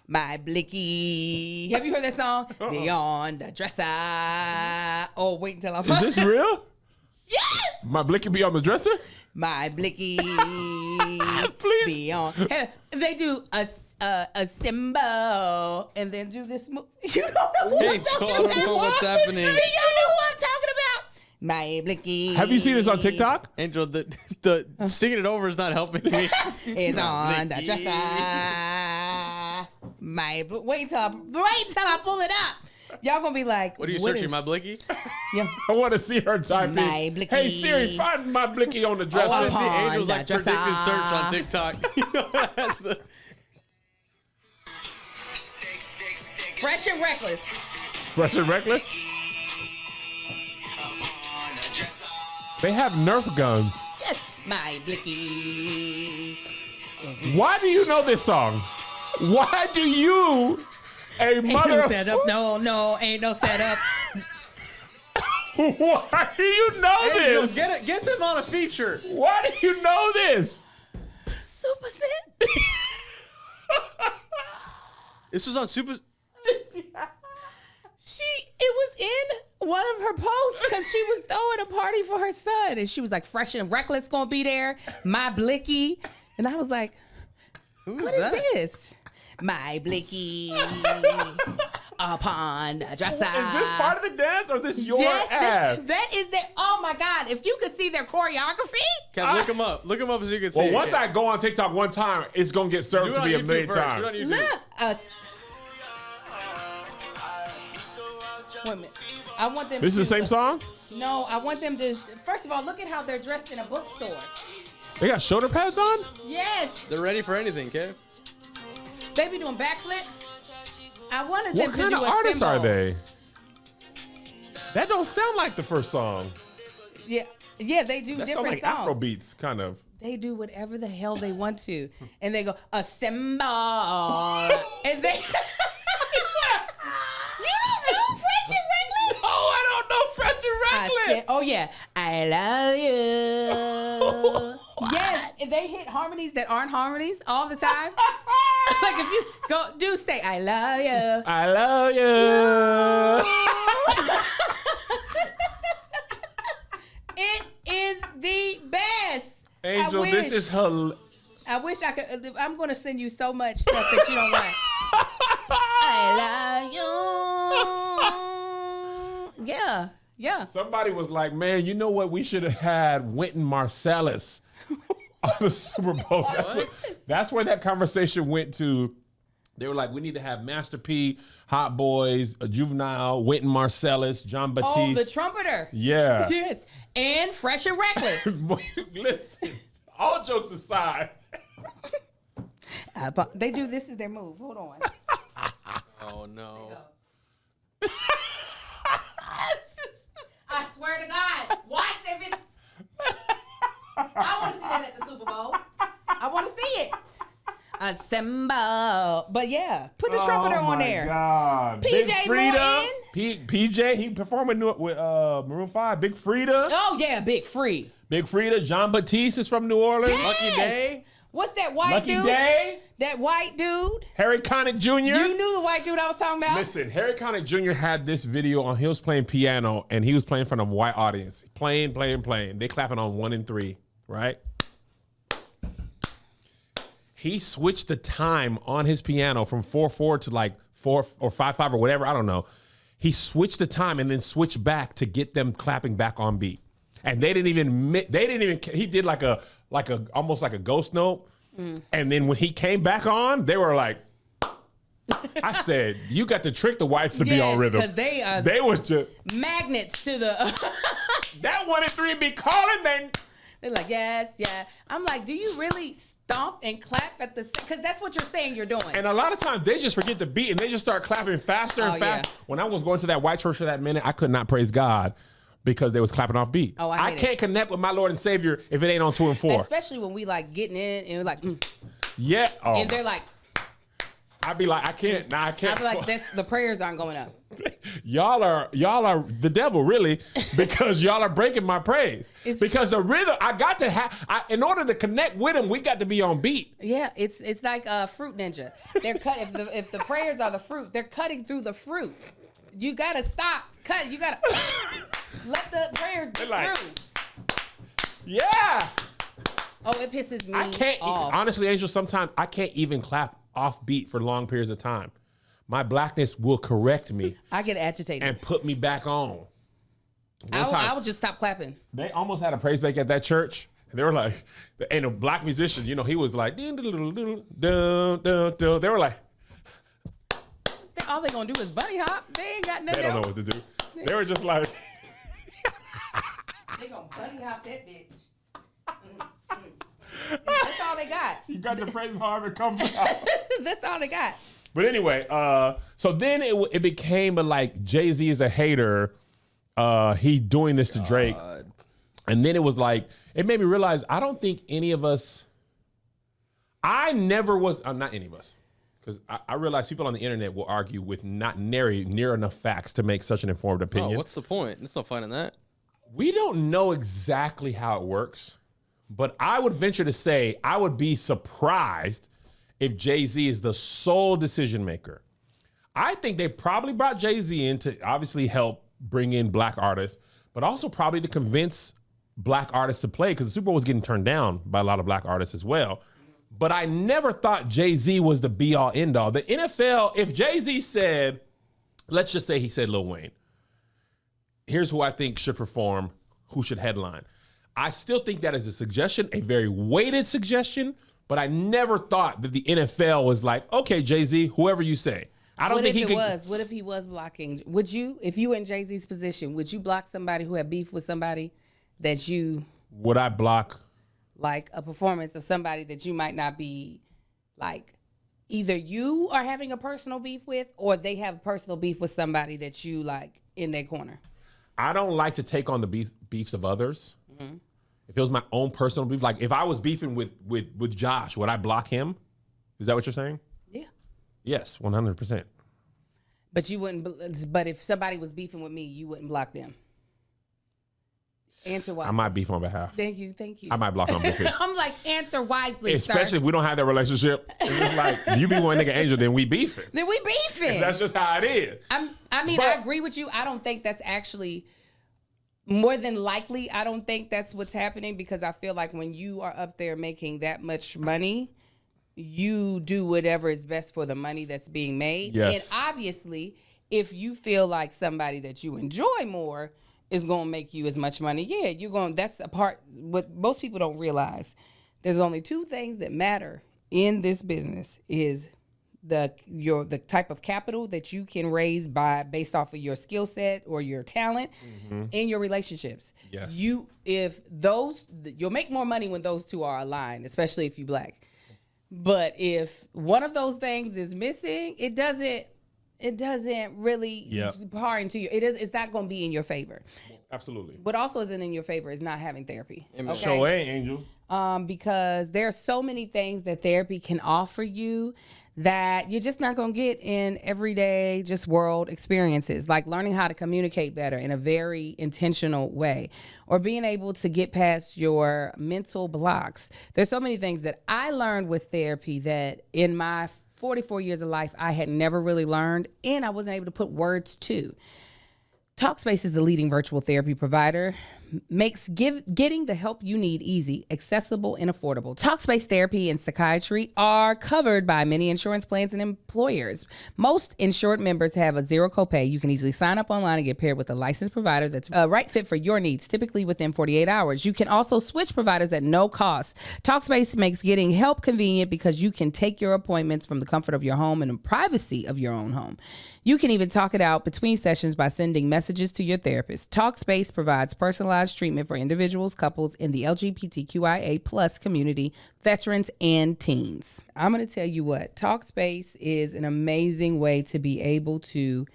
My blicky. Have you heard that song? Beyond the dresser. Oh, wait until I Is this real? Yes. My blicky be on the dresser? My blicky. Please. Beyond. Hey, they do a symbol and then do this move. You don't know who I'm talking I don't about. know what's happening. You don't know who I'm talking about. My blicky. Have you seen this on TikTok? Angel, the singing it over is not helping me. It's on the dresser. Wait till I pull it up. Y'all gonna be like, What are you searching, my blicky? Yeah. I want to see her type in. My blicky. Hey Siri, find my blicky on the I dresser. want to see on Angel's like the dresser. predictive search on TikTok. You know, that's the Fresh and reckless. Fresh and Reckless? They have Nerf guns. Yes. My blicky. Why do you know this song? Why do you, a mother of... setup. No, ain't no setup. Why do you know Angel, this? get them on a feature. Why do you know this? Super Set. This was on Super. It was in one of her posts because she was throwing a party for her son, and she was like, "Fresh and Reckless gonna be there." My blicky, and I was like, "What is this?" My blicky upon the dresser. Is this part of the dance or is this your ass? That is their. Oh my God! If you could see their choreography, Kev, look them up. Look them up so you can see. Well, it. once I go on TikTok one time, it's going to get served Do it to on me a YouTube million first. Do it on times. YouTube. look. Wait a minute. I want them. This is the same song? No, I want them to. First of all, look at how they're dressed in a bookstore. They got shoulder pads on? Yes, They're ready for anything, Kev. they be doing backflips. I wanted them What to kind do of a artists symbol. are they? That don't sound like the first song. Yeah, they do That sound different like songs. Afro beats, kind of. They do whatever the hell they want to, and they go a symbol, and they. You don't know Fresh and Reckless? Oh, I don't know Fresh and Reckless. Oh yeah, I love you. Yes, and they hit harmonies that aren't harmonies all the time. Like if you do say I love you. I love you. It is the best. Angel, this is hilarious. I wish I could. I'm going to send you so much stuff that you don't like. I love you. Yeah. Somebody was like, man, you know what? We should have had Wynton Marsalis on the Super Bowl. That's where that conversation went to. They were like, we need to have Master P, Hot Boys, a Juvenile, Wynton Marsalis, John Batiste. Oh, the trumpeter. Yeah. Yes. And Fresh and Reckless. Listen, all jokes aside. They do this is their move. Hold on. Oh no. I swear to God. Watch that video. I want to see that at the Super Bowl. I want to see it. A symbol. But yeah, put the trumpeter on there. God. PJ Big Frida. Morton. PJ, he performing with Maroon 5. Big Frida. Oh yeah, Big Free. Big Frida. John Batiste is from New Orleans. Yes. Lucky Day. What's that white Lucky dude? Day. That white dude. Harry Connick Jr. You knew the white dude I was talking about? Listen, Harry Connick Jr. had this video on. He was playing piano and he was playing in front of a white audience. Playing. They clapping on 1 and 3, right? He switched the time on his piano from 4/4 to like 4 or 5/5 or whatever. I don't know. He switched the time and then switched back to get them clapping back on beat. And they didn't even. He did like a almost like a ghost note. And then when he came back on, they were like, I said, you got to trick the whites to be on rhythm. Because they was just magnets to the. that 1 and 3 be calling, then They're like, yes, yeah. I'm like, do you really stomp and clap at the, because that's what you're saying you're doing. And a lot of times they just forget the beat and they just start clapping faster and faster. Yeah. When I was going to that white church for that minute, I could not praise God because they was clapping off beat. Oh, I can't connect with my Lord and Savior if it ain't on 2 and 4. Especially when we like getting in and we're like, yeah. Oh. and they're like, I'd be like, I can't. Nah, I can't. I'd be like, the prayers aren't going up. y'all are the devil, really, because y'all are breaking my praise. Because the rhythm, I got to have, in order to connect with him, we got to be on beat. Yeah, it's like a fruit ninja. They're cut if the prayers are the fruit, they're cutting through the fruit. You gotta stop, cut. You gotta let the prayers be through. Yeah. Oh, it pisses me I can't off. Honestly, Angel, sometimes I can't even clap off beat for long periods of time. My blackness will correct me. I get agitated and put me back on. I would just stop clapping. They almost had a praise break at that church. And they were like, and a black musician, you know, he was like, dun, dun, dun, dun, dun, dun, dun. They were like, all they gonna do is bunny hop. They ain't got nothing they don't else. know what to do. They were just like, they gonna bunny hop that bitch. That's all they got. You got the praise Harvard come out. That's all they got. But anyway, so then it became a like Jay-Z is a hater. He doing this to Drake. And then it was like, it made me realize I don't think any of us, I never was, not any of us, because I realize people on the internet will argue with not near enough facts to make such an informed opinion. Oh, what's the point? There's no fun in that. We don't know exactly how it works, but I would venture to say I would be surprised if Jay-Z is the sole decision maker. I think they probably brought Jay-Z in to obviously help bring in black artists, but also probably to convince black artists to play, because the Super Bowl was getting turned down by a lot of black artists as well. But I never thought Jay-Z was the be-all, end-all. The NFL, if Jay-Z said, let's just say he said Lil Wayne, here's who I think should perform, who should headline. I still think that is a suggestion, a very weighted suggestion, but I never thought that the NFL was like, okay, Jay-Z, whoever you say. I don't think he could. What if he was blocking? Would you, if you were in Jay-Z's position, would you block somebody who had beef with somebody that you... Would I block? Like a performance of somebody that you might not be, like, either you are having a personal beef with, or they have personal beef with somebody that you like in their corner. I don't like to take on the beefs of others. Mm-hmm. If it was my own personal beef, like if I was beefing with Josh, would I block him? Is that what you're saying? Yeah. Yes, 100%. But you wouldn't. But if somebody was beefing with me, you wouldn't block them. Answer wisely. I might beef on behalf. Thank you. I might block on behalf. I'm like, answer wisely, especially sir. if we don't have that relationship. It's just like, you be one nigga Angel, then we beefing. Then we beefing. That's just how it is. I agree with you. I don't think that's actually, more than likely, I don't think that's what's happening, because I feel like when you are up there making that much money, you do whatever is best for the money that's being made. Yes. And obviously, if you feel like somebody that you enjoy more is going to make you as much money, yeah, you're going. That's a part. What most people don't realize, there's only two things that matter in this business: is the type of capital that you can raise based off of your skill set or your talent, and your relationships. Yes. You'll make more money when those two are aligned, especially if you black. But if one of those things is missing, it doesn't really par into you. It's not going to be in your favor. Absolutely. What also isn't in your favor is not having therapy. Okay? So, hey, Angel. Because there are so many things that therapy can offer you that you're just not going to get in everyday just world experiences, like learning how to communicate better in a very intentional way, or being able to get past your mental blocks. There's so many things that I learned with therapy that in my 44 years of life I had never really learned, and I wasn't able to put words to. Talkspace is the leading virtual therapy provider, makes getting the help you need easy, accessible, and affordable. Talkspace therapy and psychiatry are covered by many insurance plans and employers. Most insured members have a zero copay. You can easily sign up online and get paired with a licensed provider that's a right fit for your needs, typically within 48 hours. You can also switch providers at no cost. Talkspace makes getting help convenient because you can take your appointments from the comfort of your home and the privacy of your own home. You can even talk it out between sessions by sending messages to your therapist. Talkspace provides personalized personalized treatment for individuals, couples, in the LGBTQIA plus community, veterans, and teens. I'm going to tell you what, Talkspace is an amazing way to be able to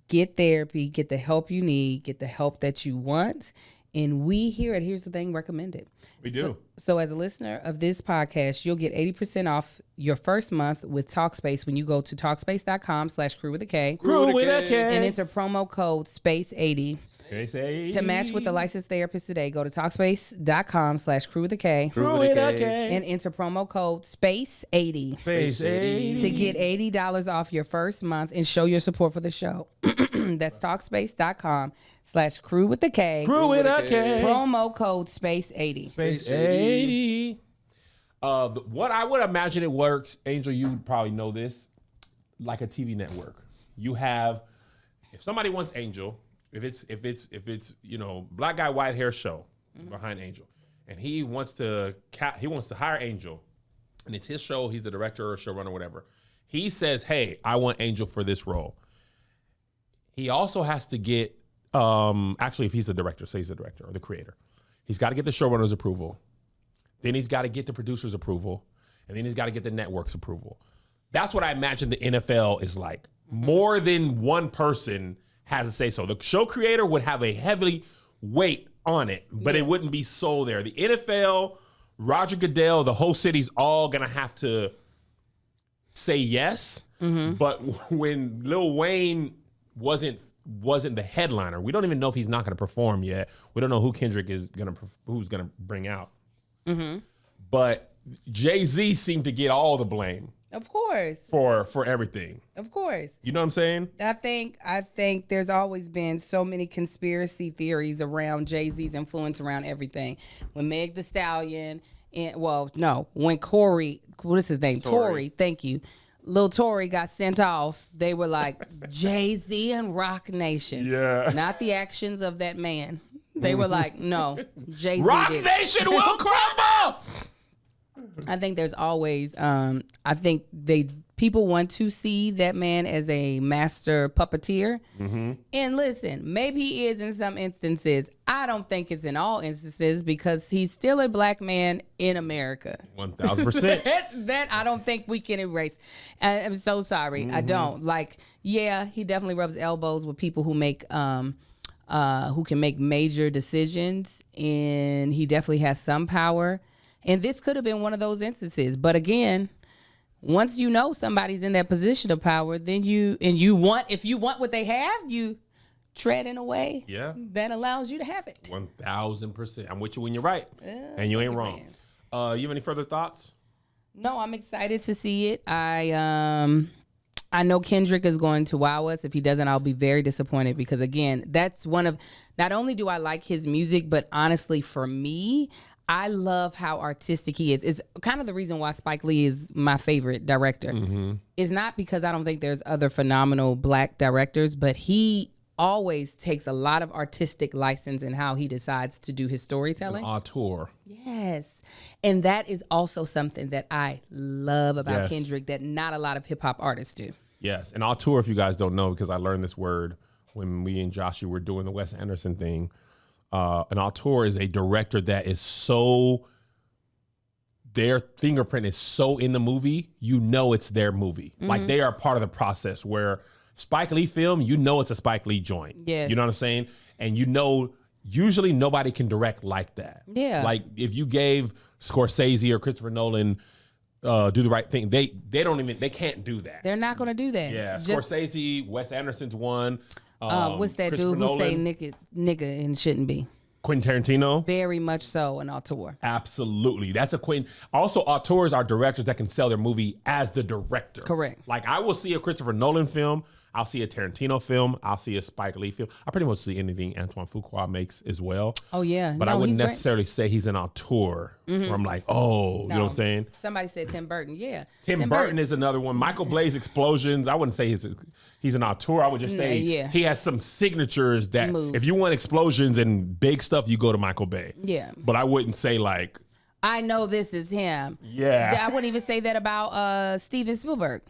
get therapy, get the help you need, get the help that you want. And we here at Here's the Thing recommend it. We do. So as a listener of this podcast, you'll get 80% off your first month with Talkspace when you go to Talkspace.com/crew with a K. Crew with a K. And enter promo code SPACE80. Space80. To match with a licensed therapist today, go to Talkspace.com/crew with a K. Crew with a K. And enter promo code SPACE80. Space80. To get $80 off your first month and show your support for the show. That's Talkspace.com/crew with the K. Crew with a K. Promo code SPACE80. Space80. What I would imagine it works, Angel, you would probably know this, like a TV network. You have, if somebody wants Angel, if it's black guy, white hair show behind Angel, and he wants to hire Angel, and it's his show, he's the director or showrunner or whatever. He says, hey, I want Angel for this role. He also has to get, actually, if he's the director, say he's the director or the creator, he's got to get the showrunner's approval. Then he's got to get the producer's approval. And then he's got to get the network's approval. That's what I imagine the NFL is like. More than one person has a say so. The show creator would have a heavy weight on it, but it wouldn't be so there. The NFL, Roger Goodell, the whole city's all going to have to say yes. But when Lil Wayne wasn't the headliner, we don't even know if he's not going to perform yet. We don't know who Kendrick is who's going to bring out. But Jay-Z seemed to get all the blame. Of course. For everything. Of course. You know what I'm saying? I think there's always been so many conspiracy theories around Jay-Z's influence around everything. When Meg Thee Stallion, when Corey, what is his name? Tory, thank you. Lil Tory got sent off. They were like, Jay-Z and Rock Nation. Yeah. Not the actions of that man. They were like, no, Jay-Z Rock did it. Nation will crumble! I think there's always, people want to see that man as a master puppeteer. And listen, maybe he is in some instances. I don't think it's in all instances because he's still a black man in America. 1,000%. That I don't think we can erase. I'm so sorry. I don't. He definitely rubs elbows with people who who can make major decisions, and he definitely has some power. And this could have been one of those instances. But again, once you know somebody's in that position of power, then if you want what they have, you tread in a way that allows you to have it. 1,000%. I'm with you when you're right. And you ain't wrong. You have any further thoughts? No, I'm excited to see it. I know Kendrick is going to wow us. If he doesn't, I'll be very disappointed because, again, that's one of, not only do I like his music, but honestly, for me, I love how artistic he is. It's kind of the reason why Spike Lee is my favorite director. It's not because I don't think there's other phenomenal black directors, but he always takes a lot of artistic license in how he decides to do his storytelling. An auteur. Yes. And that is also something that I love about Kendrick that not a lot of hip hop artists do. Yes. An auteur, if you guys don't know, because I learned this word when me and Joshua were doing the Wes Anderson thing. An auteur is a director that is so, their fingerprint is so in the movie, you know it's their movie. Like they are part of the process, where Spike Lee film, you know it's a Spike Lee joint. Yes. You know what I'm saying? And you know, usually nobody can direct like that. Yeah. Like if you gave Scorsese or Christopher Nolan Do the Right Thing, they can't do that. They're not going to do that. Yeah. Scorsese, Wes Anderson's one. What's that dude who say nigga and shouldn't be? Quentin Tarantino. Very much so an auteur. Absolutely. That's a Quentin. Also, auteurs are directors that can sell their movie as the director. Correct. Like I will see a Christopher Nolan film. I'll see a Tarantino film. I'll see a Spike Lee film. I pretty much see anything Antoine Fuqua makes as well. Oh, yeah. But I wouldn't necessarily say he's an auteur. Where I'm like, you know what I'm saying? Somebody said Tim Burton. Yeah. Tim Burton is another one. Michael Bay's Explosions. I wouldn't say he's an auteur. I would just say he has some signatures that if you want explosions and big stuff, you go to Michael Bay. Yeah. But I wouldn't say like, I know this is him. Yeah. I wouldn't even say that about Steven Spielberg.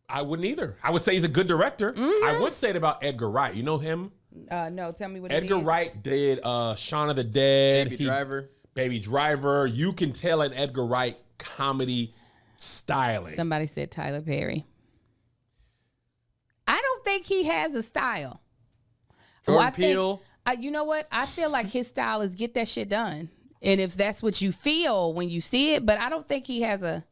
I wouldn't either. I would say he's a good director. I would say it about Edgar Wright. You know him? No, tell me what he Edgar did. Wright did Shaun of the Dead. Baby Driver. Baby Driver. You can tell an Edgar Wright comedy styling. Somebody said Tyler Perry. I don't think he has a style. Jordan Peele. You know what? I feel like his style is get that shit done. And if that's what you feel when you see it, but I don't think he has a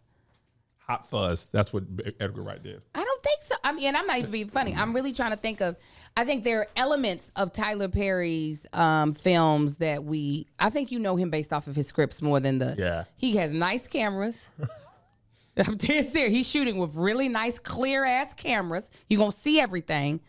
Hot Fuzz. That's what Edgar Wright did. I don't think so. I mean, and I'm not even being funny. I'm really trying to think of. I think there are elements of Tyler Perry's films that I think you know him based off of his scripts more than the. Yeah. He has nice cameras. I'm dead serious. He's shooting with really nice, clear ass cameras. You're gonna see everything.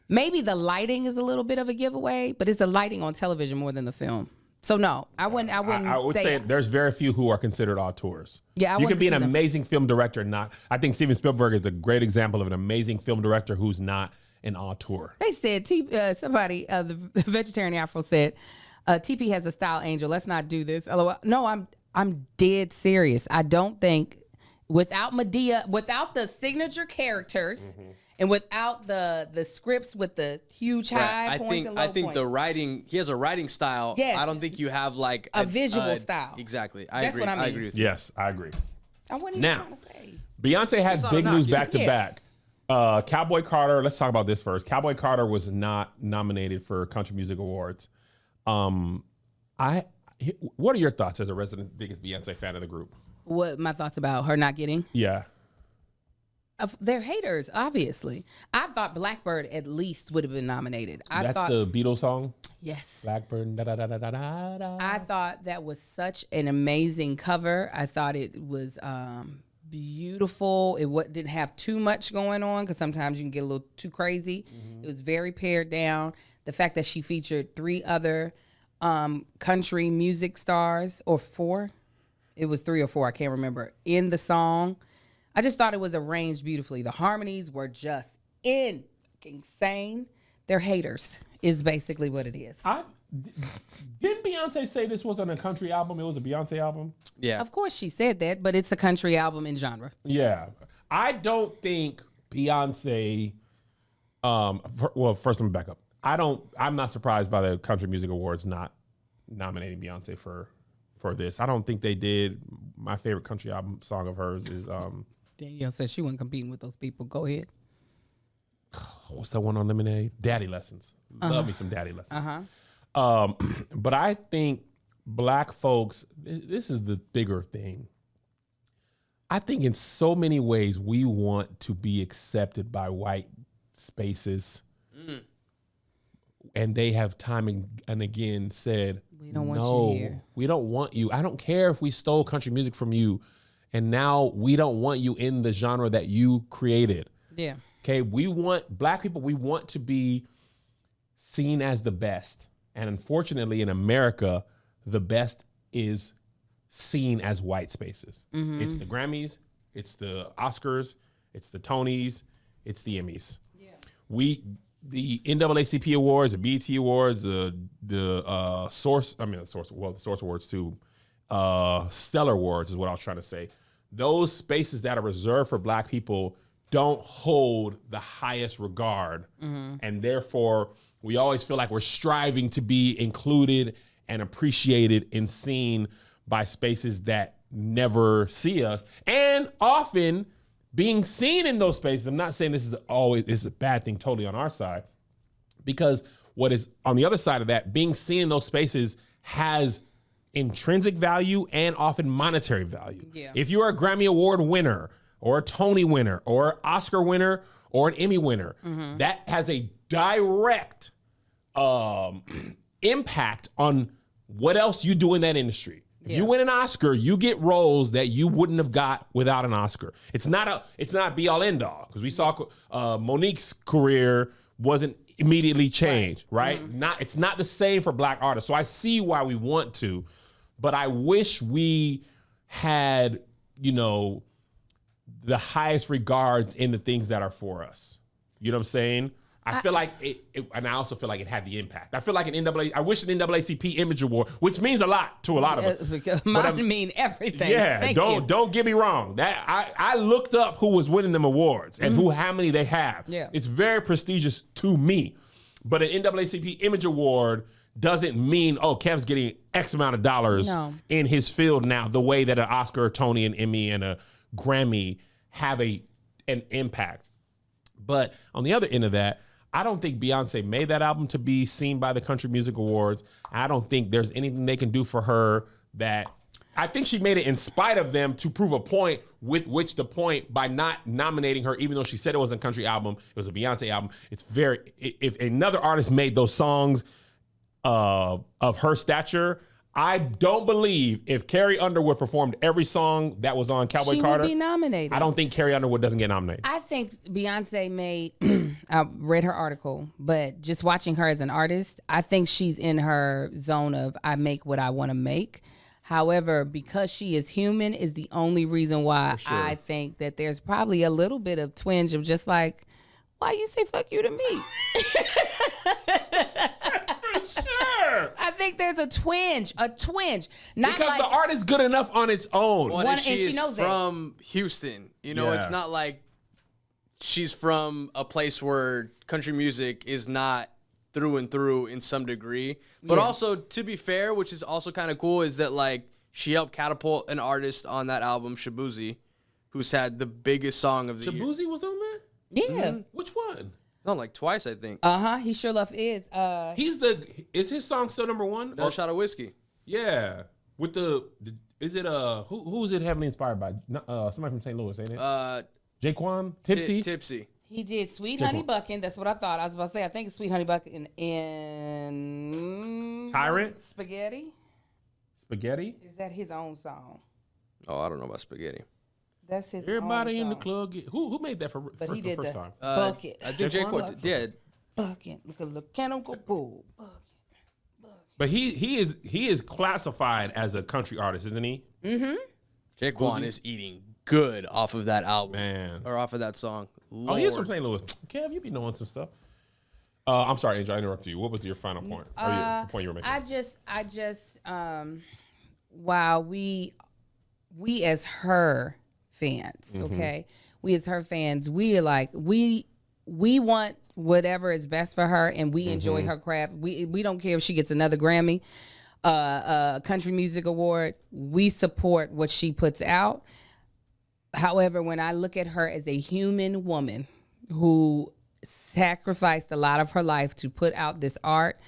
Maybe the lighting is a little bit of a giveaway, but it's the lighting on television more than the film. So no, I wouldn't. I would say there's very few who are considered auteurs. Yeah, you can be an amazing film director and not. I think Steven Spielberg is a great example of an amazing film director who's not an auteur. They said somebody, the vegetarian Afro said, TP has a style angel. Let's not do this. LOL. No, I'm dead serious. I don't think without Medea, without the signature characters. And without the scripts with the huge high points and low points. I think the writing, he has a writing style. Yes. I don't think you have like a visual style. Exactly. That's agree. what I mean. I agree with you. Yes, I agree. I wasn't even Now, trying to say. Beyonce had not big a news knock, back to back. Cowboy Carter, let's talk about this first. Cowboy Carter was not nominated for Country Music Awards. What are your thoughts as a resident biggest Beyonce fan of the group? What my thoughts about her not getting? Yeah. They're haters, obviously. I thought Blackbird at least would have been nominated. That's the Beatles song? Yes. Blackbird, da da da da da da da. I thought that was such an amazing cover. I thought it was beautiful. It didn't have too much going on because sometimes you can get a little too crazy. It was very pared down. The fact that she featured 3 other country music stars, or 4. It was 3 or 4, I can't remember, in the song. I just thought it was arranged beautifully. The harmonies were just insane. They're haters, is basically what it is. Didn't Beyonce say this wasn't a country album? It was a Beyonce album? Yeah. Of course she said that, but it's a country album in genre. Yeah. I don't think Beyonce, first let me back up. I'm not surprised by the Country Music Awards not nominating Beyonce for this. I don't think they did. My favorite country album song of hers is Danielle said she wasn't competing with those people. Go ahead. what's that one on Lemonade? Daddy Lessons. Love me some Daddy Lessons. But I think black folks, this is the bigger thing. I think in so many ways we want to be accepted by white spaces. And they have time and again said, we don't want you here. We don't want you. I don't care if we stole country music from you. And now we don't want you in the genre that you created. Yeah. Okay. Black people, we want to be seen as the best. And unfortunately in America, the best is seen as white spaces. It's the Grammys, it's the Oscars, it's the Tonys, it's the Emmys. Yeah. The NAACP awards, the BET awards, the Source Awards too, Stellar Awards is what I was trying to say. Those spaces that are reserved for black people don't hold the highest regard. And therefore, we always feel like we're striving to be included and appreciated and seen by spaces that never see us. And often being seen in those spaces, I'm not saying this is a bad thing totally on our side, because what is on the other side of that, being seen in those spaces has intrinsic value and often monetary value. Yeah. If you're a Grammy Award winner or a Tony winner or an Oscar winner or an Emmy winner, that has a direct impact on what else you do in that industry. If you win an Oscar, you get roles that you wouldn't have got without an Oscar. It's not be all end all, because we saw Monique's career wasn't immediately changed, right? It's not the same for black artists. So I see why we want to, but I wish we had, the highest regards in the things that are for us. You know what I'm saying? I feel like and I also feel like it had the impact. I feel like I wish an NAACP Image Award, which means a lot to a lot of us. Mine mean everything. Yeah, don't get me wrong. That I looked up who was winning them awards and how many they have. Yeah. It's very prestigious to me. But an NAACP Image Award doesn't mean, oh, Kev's getting X amount of dollars in his field now, the way that an Oscar, a Tony, an Emmy, and a Grammy have an impact. But on the other end of that, I don't think Beyonce made that album to be seen by the Country Music Awards. I don't think there's anything they can do for her that... I think she made it in spite of them to prove a point, with which the point by not nominating her, even though she said it wasn't a country album, it was a Beyonce album. It's very... If another artist made those songs of her stature, I don't believe if Carrie Underwood performed every song that was on Cowboy Carter, she would be nominated. I don't think Carrie Underwood doesn't get nominated. I think Beyonce made, I read her article, but just watching her as an artist, I think she's in her zone of I make what I want to make. However, because she is human is the only reason why I think that there's probably a little bit of twinge of just like, why you say fuck you to me? Sure. I think there's a twinge. Not because like, the art is good enough on its own. Well, and she knows is from Houston. You know, it's not like she's from a place where country music is not through and through in some degree. But also, to be fair, which is also kind of cool, is that like she helped catapult an artist on that album, Shabuzi, who's had the biggest song of the year. Shabuzi was on there? Yeah. Which one? No, like twice, I think. He sure enough is. Is his song still number one? No Shot of Whiskey. Yeah. With is it who is it heavily inspired by? Somebody from St. Louis, ain't it? Jaquan? Tipsy? Tipsy. He did Sweet Honey Buckin'. That's what I thought. I was about to say, I think it's Sweet Honey Buckin' in Tyrant? Spaghetti. Spaghetti? Is that his own song? Oh, I don't know about Spaghetti. That's his Everybody own in the song. club. Who made that for He did the first the time? Bucket. I think Jaquan did. Bucket. Look, can go boom. But he is classified as a country artist, isn't he? Mm-hmm. Jaquan is eating good off of that album. Man. Or off of that song. Lord. Oh, he's from St. Louis. Kev, you be knowing some stuff. I'm sorry, Angel, I interrupted you. What was your final point? Or the point you were making? I just while we as her fans, okay? We as her fans, we are like, we want whatever is best for her, and we enjoy her craft. We don't care if she gets another Grammy, Country Music Award. We support what she puts out. However, when I look at her as a human woman who sacrificed a lot of her life to put out this art,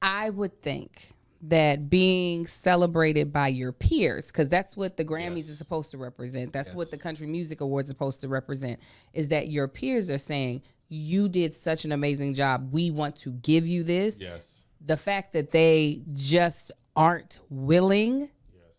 I would think that being celebrated by your peers, because that's what the Grammys are supposed to represent. That's what the Country Music Awards are supposed to represent, is that your peers are saying, you did such an amazing job. We want to give you this. Yes. The fact that they just aren't willing,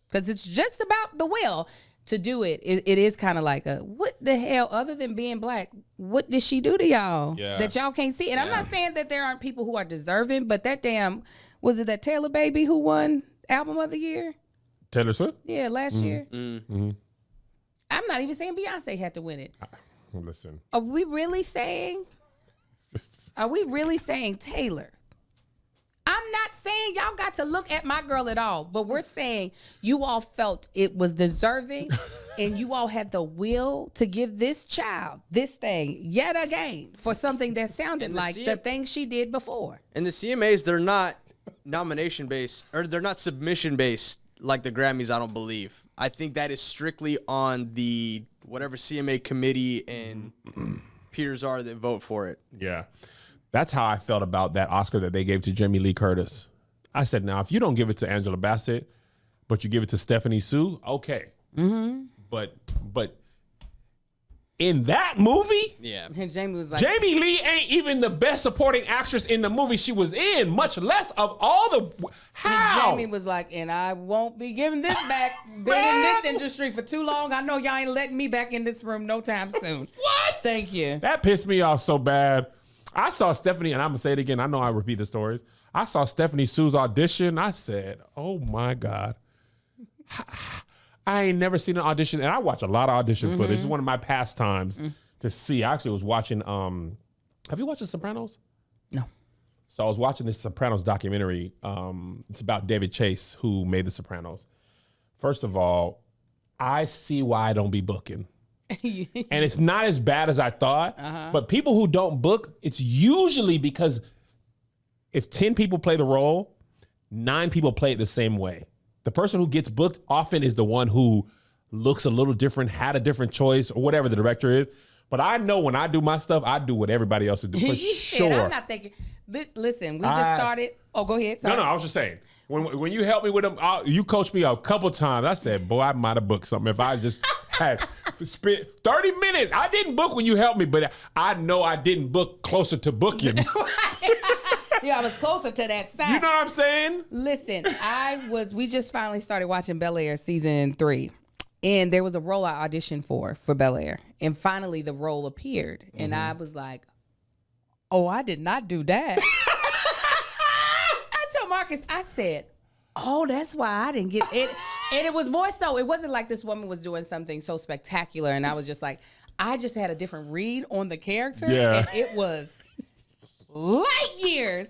because it's just about the will to do it. It is kind of like what the hell, other than being black, what did she do to y'all that y'all can't see? And I'm not saying that there aren't people who are deserving, but that damn, was it that Taylor Baby who won Album of the Year? Taylor Swift? Yeah, last year. I'm not even saying Beyonce had to win it. Listen. Are we really saying Taylor? I'm not saying y'all got to look at my girl at all, but we're saying you all felt it was deserving and you all had the will to give this child this thing yet again for something that sounded like the thing she did before. And the CMAs, they're not nomination based, or they're not submission based like the Grammys, I don't believe. I think that is strictly on the whatever CMA committee and peers are that vote for it. Yeah. That's how I felt about that Oscar that they gave to Jamie Lee Curtis. I said, now, if you don't give it to Angela Bassett, but you give it to Stephanie Sue, okay. But in that movie, And Jamie was like, Jamie Lee ain't even the best supporting actress in the movie she was in, much less of all the... How? Jamie was like, and I won't be giving this back. Been in this industry for too long. I know y'all ain't letting me back in this room no time soon. What? Thank you. That pissed me off so bad. I saw Stephanie, and I'm going to say it again. I know I repeat the stories. I saw Stephanie Sue's audition. I said, oh, my God. I ain't never seen an audition, and I watch a lot of audition footage. It's one of my pastimes to see. I actually was watching, have you watched The Sopranos? No. So I was watching this Sopranos documentary. It's about David Chase, who made The Sopranos. First of all, I see why I don't be booking. And it's not as bad as I thought. But people who don't book, it's usually because if 10 people play the role, 9 people play it the same way. The person who gets booked often is the one who looks a little different, had a different choice, or whatever the director is. But I know when I do my stuff, I do what everybody else is doing. For sure. I'm not thinking. Listen, we just started. Oh, go ahead. Sorry. No, I was just saying. When you helped me with them, you coached me a couple times. I said, boy, I might have booked something if I just had spent 30 minutes. I didn't book when you helped me, but I know I didn't book closer to booking. Yeah, I was closer to that side. You know what I'm saying? Listen, we just finally started watching Bel-Air season 3. And there was a role I auditioned for Bel-Air. And finally the role appeared. And I was like, oh, I did not do that. I told Marcus, I said, oh, that's why I didn't get it. And it was more so, it wasn't like this woman was doing something so spectacular. And I was just like, I just had a different read on the character. Yeah. And it was light years.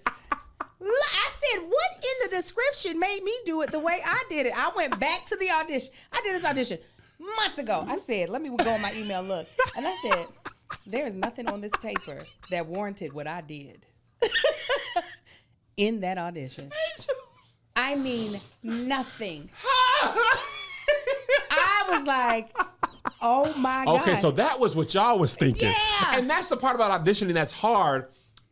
I said, what in the description made me do it the way I did it? I went back to the audition. I did this audition months ago. I said, let me go on my email, look. And I said, there is nothing on this paper that warranted what I did in that audition. I mean, nothing. I was like, oh my God. Okay, so that was what y'all was thinking. Yeah. And that's the part about auditioning that's hard.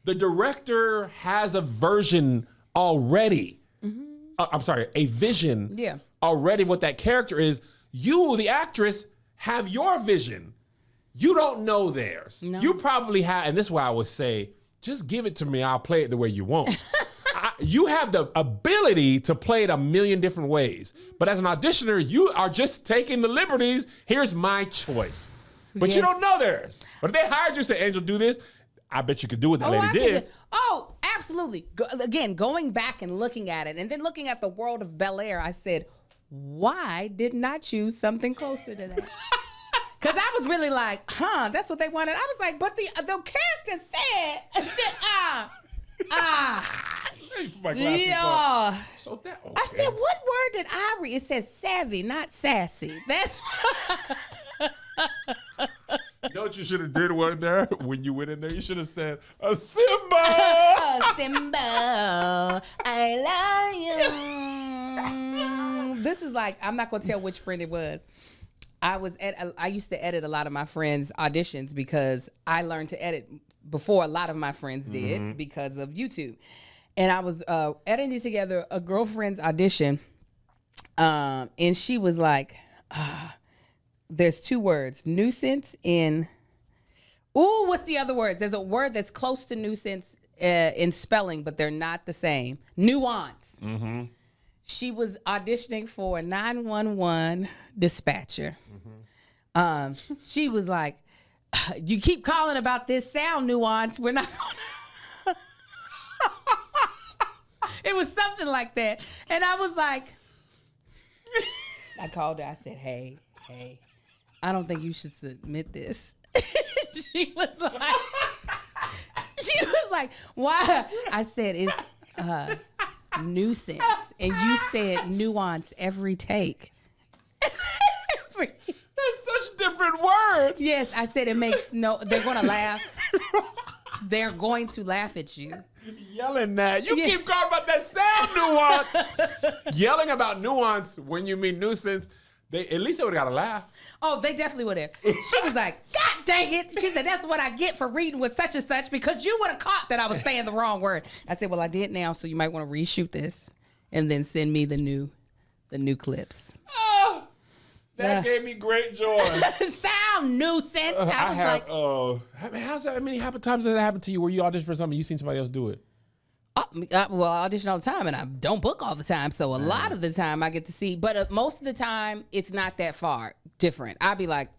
The director has a version already. I'm sorry, a vision already of what that character is. You, the actress, have your vision. You don't know theirs. No. You probably have, and this is why I would say, just give it to me. I'll play it the way you want. You have the ability to play it a million different ways. But as an auditioner, you are just taking the liberties. Here's my choice. But you don't know theirs. But if they hired you and said, Angel, do this, I bet you could do what that lady did. Oh, absolutely. Again, going back and looking at it, and then looking at the world of Bel-Air, I said, why didn't I choose something closer to that? Because I was really like, that's what they wanted. I was like, but the character said, yeah. So that, okay. I said, what word did I read? It says savvy, not sassy. That's You know what you should have did there when you went in there? You should have said, a Simba. A Simba, I love you. This is like, I'm not going to tell which friend it was. I used to edit a lot of my friends' auditions because I learned to edit before a lot of my friends did because of YouTube. And I was editing together a girlfriend's audition, and she was like, there's 2 words, nuisance in, what's the other words? There's a word that's close to nuisance in spelling, but they're not the same. Nuance. Mm-hmm. She was auditioning for a 911 dispatcher. Mm-hmm. She was like, you keep calling about this sound nuance. We're not going to. It was something like that. And I was like, I called her. I said, hey, I don't think you should submit this. She was like, why? I said, it's nuisance. And you said nuance every take. There's such different words. Yes, I said it makes they're going to laugh. They're going to laugh at you. Yelling that. You keep calling about that sound nuance. Yelling about nuance when you mean nuisance. At least they would have got a laugh. Oh, they definitely would have. She was like, God dang it. She said, that's what I get for reading with such and such because you would have caught that I was saying the wrong word. I said, well, I did now, so you might want to reshoot this and then send me the new clips. Oh, that gave me great joy. Sound nuisance. I was like, how's that? How many times has that happened to you where you audition for something, you seen somebody else do it? Well, I audition all the time, and I don't book all the time. So a lot of the time I get to see, but most of the time it's not that far different. I'd be like,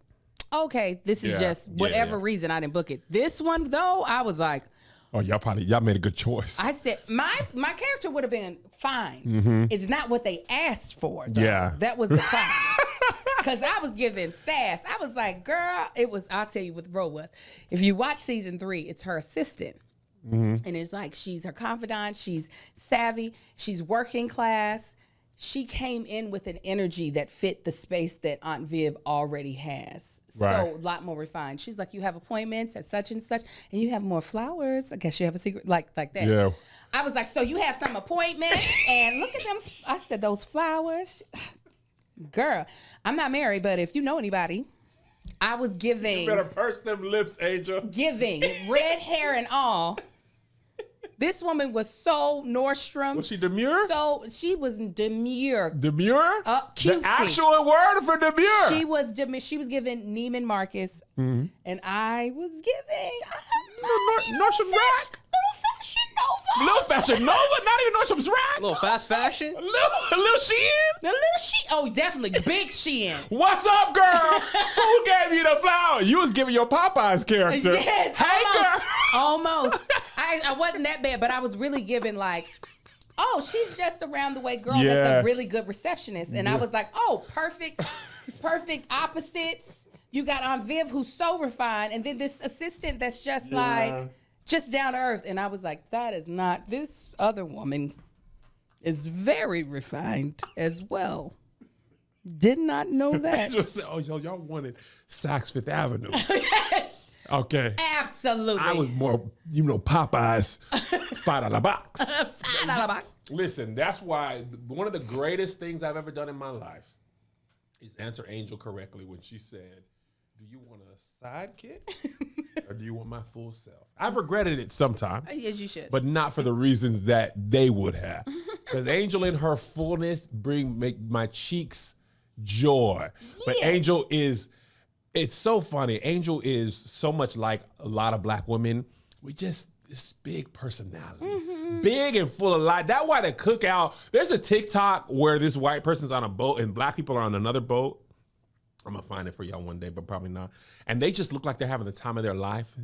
okay, this is just whatever reason I didn't book it. This one though, I was like, oh, y'all made a good choice. I said my character would have been fine. Mm-hmm. It's not what they asked for. Though. Yeah, that was the problem. Because I was giving sass. I was like, girl, I'll tell you what the role was. If you watch season 3, it's her assistant. Mm-hmm. And it's like she's her confidant. She's savvy. She's working class. She came in with an energy that fit the space that Aunt Viv already has. Right. So a lot more refined. She's like, you have appointments at such and such, and you have more flowers. I guess you have a secret, like that. Yeah. I was like, so you have some appointments, and look at them. I said, those flowers. Girl, I'm not married, but if you know anybody, I was giving. You better purse them lips, Angel. Giving red hair and all. This woman was so Nordstrom. Was she demure? So she was demure. Demure? Cutesy. The actual word for demure. She was demure. She was giving Neiman Marcus, and I was giving Nordstrom Rack. Little Fashion Nova, not even Nordstrom's Rack. Little fast fashion. Little Shein. The little Shein. Oh, definitely big Shein. What's up, girl? Who gave you the flower? You was giving your Popeyes character. Yes. Hey, girl. Almost. I wasn't that bad, but I was really giving like, oh, she's just around the way girl that's a really good receptionist. And I was like, oh, perfect opposites. You got Aunt Viv, who's so refined, and then this assistant that's just like, just down to earth. And I was like, that is not, this other woman is very refined as well. Did not know that. Just said, oh, y'all wanted Saks Fifth Avenue. Yes. Okay. Absolutely. I was more, Popeyes, $5 box. $5 Listen, that's why one of the greatest things I've ever done in my life is answer Angel correctly when she said, do you want a sidekick or do you want my full self? I've regretted it sometimes. Yes, you should. But not for the reasons that they would have. Because Angel in her fullness make my cheeks joy. But Angel is, it's so funny. Angel is so much like a lot of black women. We just, this big personality. Big and full of life. That's why the cookout, there's a TikTok where this white person's on a boat and black people are on another boat. I'm going to find it for y'all one day, but probably not. And they just look like they're having the time of their life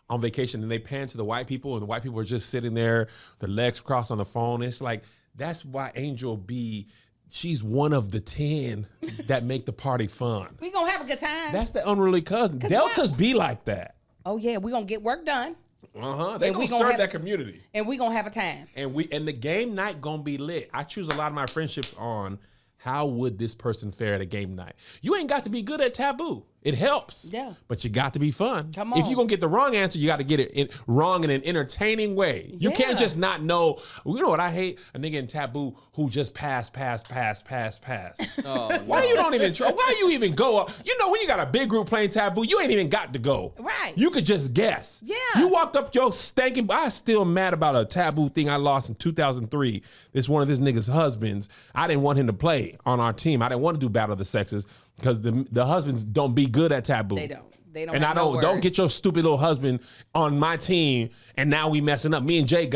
on vacation. And they pan to the white people, and the white people are just sitting there, their legs crossed on the phone. It's like, that's why Angel B, she's one of the 10 that make the party fun. We gonna have a good time. That's the unruly cousin. Deltas be like that. Oh yeah, we gonna get work done. They And gonna we gonna serve have that a- community. And we gonna have a time. And the game night gonna be lit. I choose a lot of my friendships on how would this person fare at a game night. You ain't got to be good at taboo. It helps. Yeah. But you got to be fun. Come If on. you're going to get the wrong answer, you got to get it wrong in an entertaining way. You Yeah. can't just not know. You know what I hate? A nigga in taboo who just pass. Oh, Why you don't even try? Why you even go up? You know, when you got a big group playing taboo, you ain't even got to go. Right. You could just guess. Yeah. You walked up your stinking. I still mad about a taboo thing I lost in 2003. This one of this nigga's husbands. I didn't want him to play on our team. I didn't want to do Battle of the Sexes because the husbands don't be good at taboo. They don't. They don't. And have I don't words. get your stupid little husband on my team. And now we messing up. Me and Jay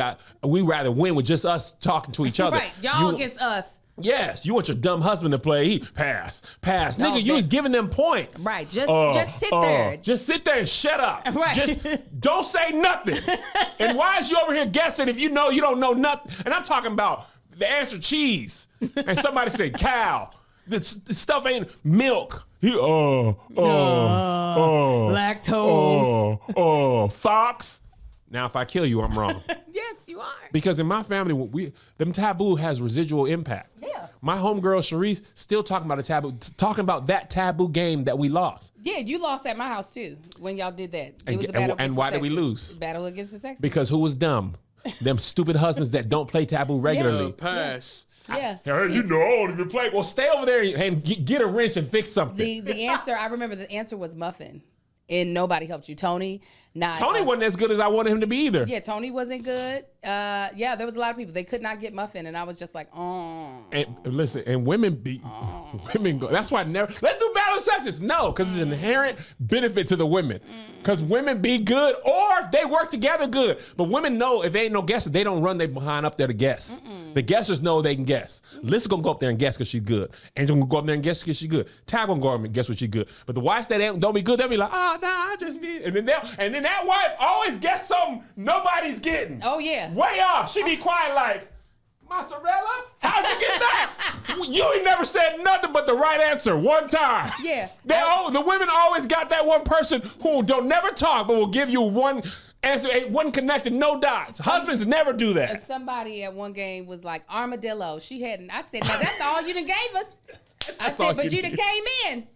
we rather win with just us talking to each other. Right. Y'all You- against us. Yes, you want your dumb husband to play. He pass. No, Nigga, you was giving them points. Right. Just sit there. Just sit there and shut up. Right. Just don't say nothing. And why is you over here guessing if you know you don't know nothing? And I'm talking about the answer cheese. And somebody said cow. This stuff ain't milk. Lactose. Fox. Now, if I kill you, I'm wrong. Yes, you are. Because in my family, them taboo has residual impact. Yeah. My homegirl Sharice still talking about that taboo game that we lost. Yeah, you lost at my house too when y'all did that. It was a battle. And against why the did we sexes. lose? Battle against the sexes. Because who was dumb? Them stupid husbands that don't play taboo regularly. pass. Yeah. Hey, you know, I don't even play. Well, stay over there and get a wrench and fix something. The answer, I remember the answer was muffin. And nobody helped you. Tony Wasn't as good as I wanted him to be either. Yeah, Tony wasn't good. Yeah, there was a lot of people. They could not get muffin. And I was just like, oh. And listen, and women go. That's why let's do battle of sexes. No, because it's an inherent benefit to the women. Because women be good or they work together good. But women know if they ain't no guesses, they don't run their behind up there to guess. The guessers know they can guess. Lisa gonna go up there and guess because she's good. Angel gonna go up there and guess because she's good. Tab gonna go up and guess what she's good. But the wives that don't be good, they'll be like, oh, nah, I just be. And then that wife always guess something nobody's getting. Oh, yeah. Way off. She be quiet like, mozzarella? How'd you get that? You ain't never said nothing but the right answer one time. Yeah. The women always got that one person who don't never talk but will give you one answer, one connection, no dots. Husbands never do that. Somebody at one game was like, armadillo. She hadn't. I said, now that's all you done gave us. I all said, but you you done did. came in.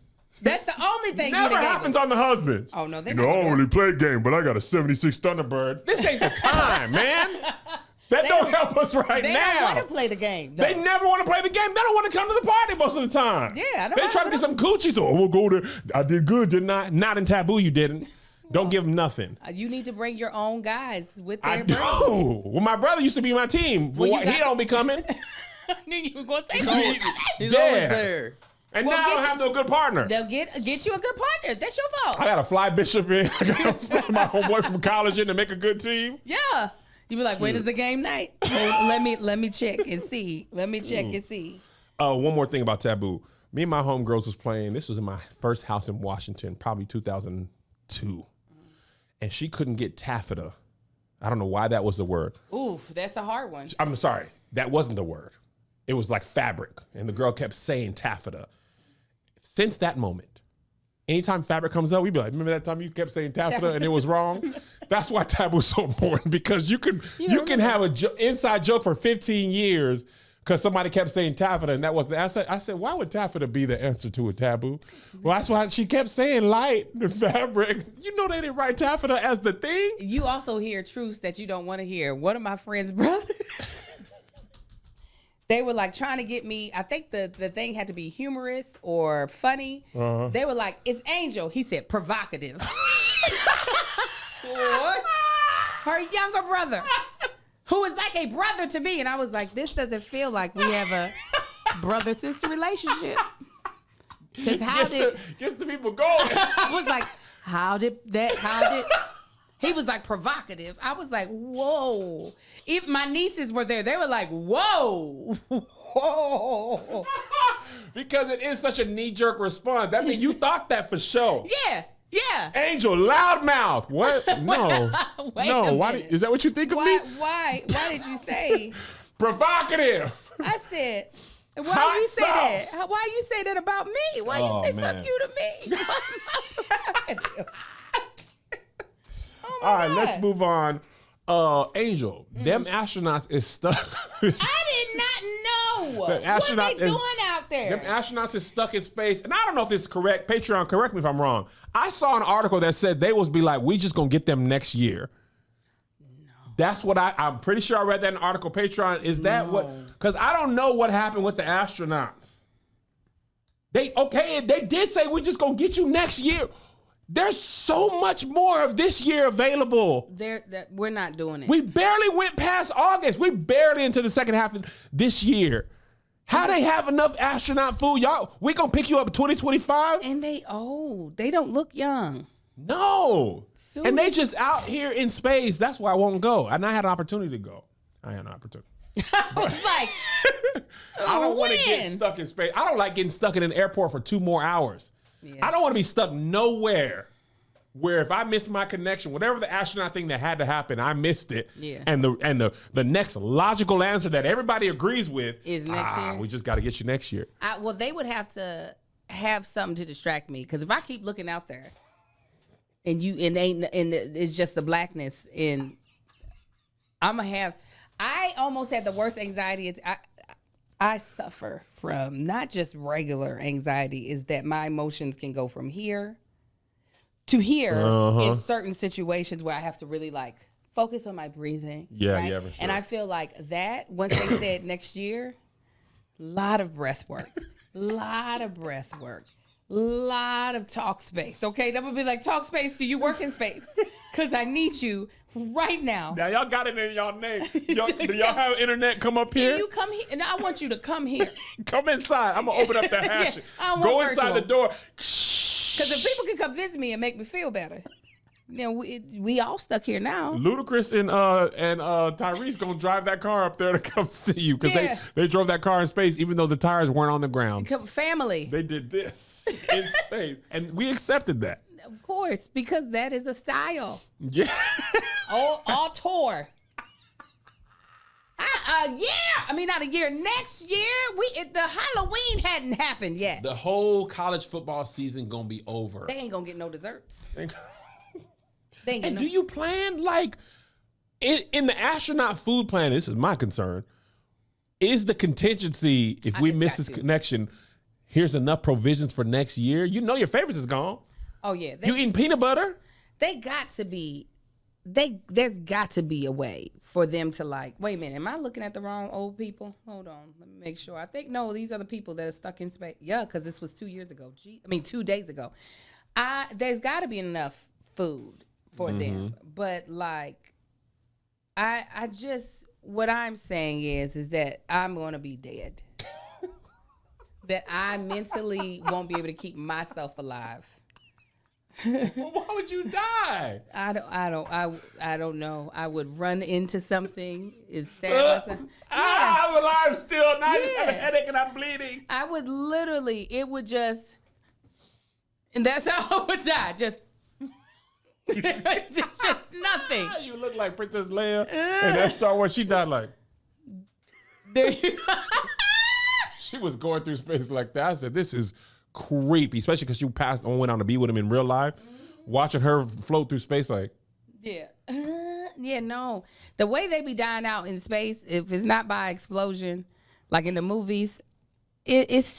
That's the only thing. Never happens on the husbands. Oh no, they're I don't really play a game, but I got a 76 Thunderbird. This ain't the time, man. That don't help us right they now. They don't want to play the game. Though. They never want to play the game. They don't want to come to the party most of the time. Yeah, I don't They try to get some coochie, so we'll go there. I did good, didn't I? Not in Taboo, you didn't. Don't give them nothing. You need to bring your own guys with their I do. Well, my brother used to be my team. Well, he don't be coming. I knew you were going to say that. He's always there. And now I don't have no good partner. They'll get you a good partner. That's your fault. I got to fly Bishop in. I got to fly my homeboy from college in to make a good team. Yeah. You be like, when is the game night? Oh, let me check and see. Let me check and see. One more thing about Taboo. Me and my homegirls was playing. This was in my first house in Washington, probably 2002. And she couldn't get taffeta. I don't know why that was the word. Ooh, that's a hard one. I'm sorry. That wasn't the word. It was like fabric. And the girl kept saying taffeta. Since that moment, anytime fabric comes up, we be like, remember that time you kept saying taffeta and it was wrong? That's why Taboo is so important, because you can have an inside joke for 15 years because somebody kept saying taffeta and that was the answer. I said, why would taffeta be the answer to a taboo? Well, that's why she kept saying light, the fabric. You know they didn't write taffeta as the thing. You also hear truths that you don't want to hear. One of my friends' brothers, they were like trying to get me. I think the thing had to be humorous or funny. Uh-huh. They were like, it's Angel. He said provocative. What? Her younger brother, who is like a brother to me. And I was like, this doesn't feel like we have a brother-sister relationship. Because gets the people going. I was like, how did he was like provocative. I was like, whoa. If my nieces were there, they were like, whoa. Whoa. Because it is such a knee-jerk response. That means you thought that for sure. Yeah. Yeah. Angel, loudmouth. What? No. No. Why? Is that what you think of me? Why did you say provocative? I said, why you say that? Why you say that about me? Why you say fuck you to me? Why am I provocative? All right, let's move on. Angel, them astronauts is stuck. I did not know. What are they doing out there? Them astronauts is stuck in space. And I don't know if this is correct. Patreon, correct me if I'm wrong. I saw an article that said they was be like, we just gonna get them next year. No. That's what I'm pretty sure I read that in an article. Patreon, is that what? Because I don't know what happened with the astronauts. They did say we just gonna get you next year. There's so much more of this year available. We're not doing it. We barely went past August. We barely into the second half of this year. How they have enough astronaut food? Y'all, we gonna pick you up in 2025? And they old. They don't look young. No. Soon. And they just out here in space. That's why I won't go. And I had an opportunity to go. I had an opportunity. I was like, I don't want to get stuck in space. I don't like getting stuck in an airport for 2 more hours. Yeah. I don't want to be stuck nowhere where if I miss my connection, whatever the astronaut thing that had to happen, I missed it. Yeah. And the next logical answer that everybody agrees with is next year. We just got to get you next year. Well, they would have to have something to distract me, because if I keep looking out there and it's just the blackness, and I almost had the worst anxiety. I suffer from not just regular anxiety, is that my emotions can go from here to here in certain situations where I have to really like focus on my breathing. Yeah, right? yeah, for sure. And I feel like that, once they said next year, lot of breath work, lot of talk space. Okay, that would be like, talk space, do you work in space? Because I need you right now. Now y'all got it in y'all name. Do y'all have internet? Come up here. You come here, and I want you to come here. Come inside. I'm gonna open up the hatch. Go inside the door. Because if people can come visit me and make me feel better, we all stuck here now. Ludacris and Tyrese gonna drive that car up there to come see you, because they drove that car in space even though the tires weren't on the ground. Family. They did this in space, and we accepted that. Of course, because that is a style. Yeah. all tour. Not a year. Next year, the Halloween hadn't happened yet. The whole college football season gonna be over. They ain't gonna get no desserts. And do you plan, like, in the astronaut food plan, this is my concern, is the contingency, if we miss this connection, here's enough provisions for next year. You know your favorites is gone. Oh yeah, You eating peanut butter? they got to be. There's got to be a way for them to like. Wait a minute, am I looking at the wrong old people? Hold on, let me make sure. I think no, these are the people that are stuck in space. Yeah, because this was 2 years ago. 2 days ago. There's got to be enough food for them, but like, I just what I'm saying is that I'm gonna be dead. That I mentally won't be able to keep myself alive. Well, why would you die? I don't know. I would run into something and stab myself. I'm alive still. Now I just have a Yeah. headache and I'm bleeding. I would literally, it would just, and that's how I would die. Just nothing. You look like Princess Leia. And that Star Wars, she died like, There you she was going through space like that. I said, this is creepy, especially because you passed on, went on to be with him in real life. Watching her float through space like, Yeah. Yeah, no. The way they be dying out in space, if it's not by explosion, like in the movies, it's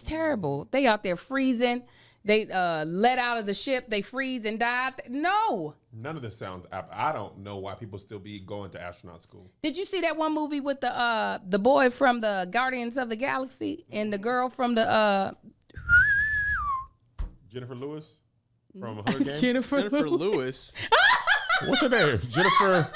terrible. They out there freezing. They let out of the ship. They freeze and die. No. none of this sounds, I don't know why people still be going to astronaut school. Did you see that one movie with the boy from the Guardians of the Galaxy and the girl from the Jennifer Lewis from Hunger Games? Jennifer Lewis. What's her name? Jennifer.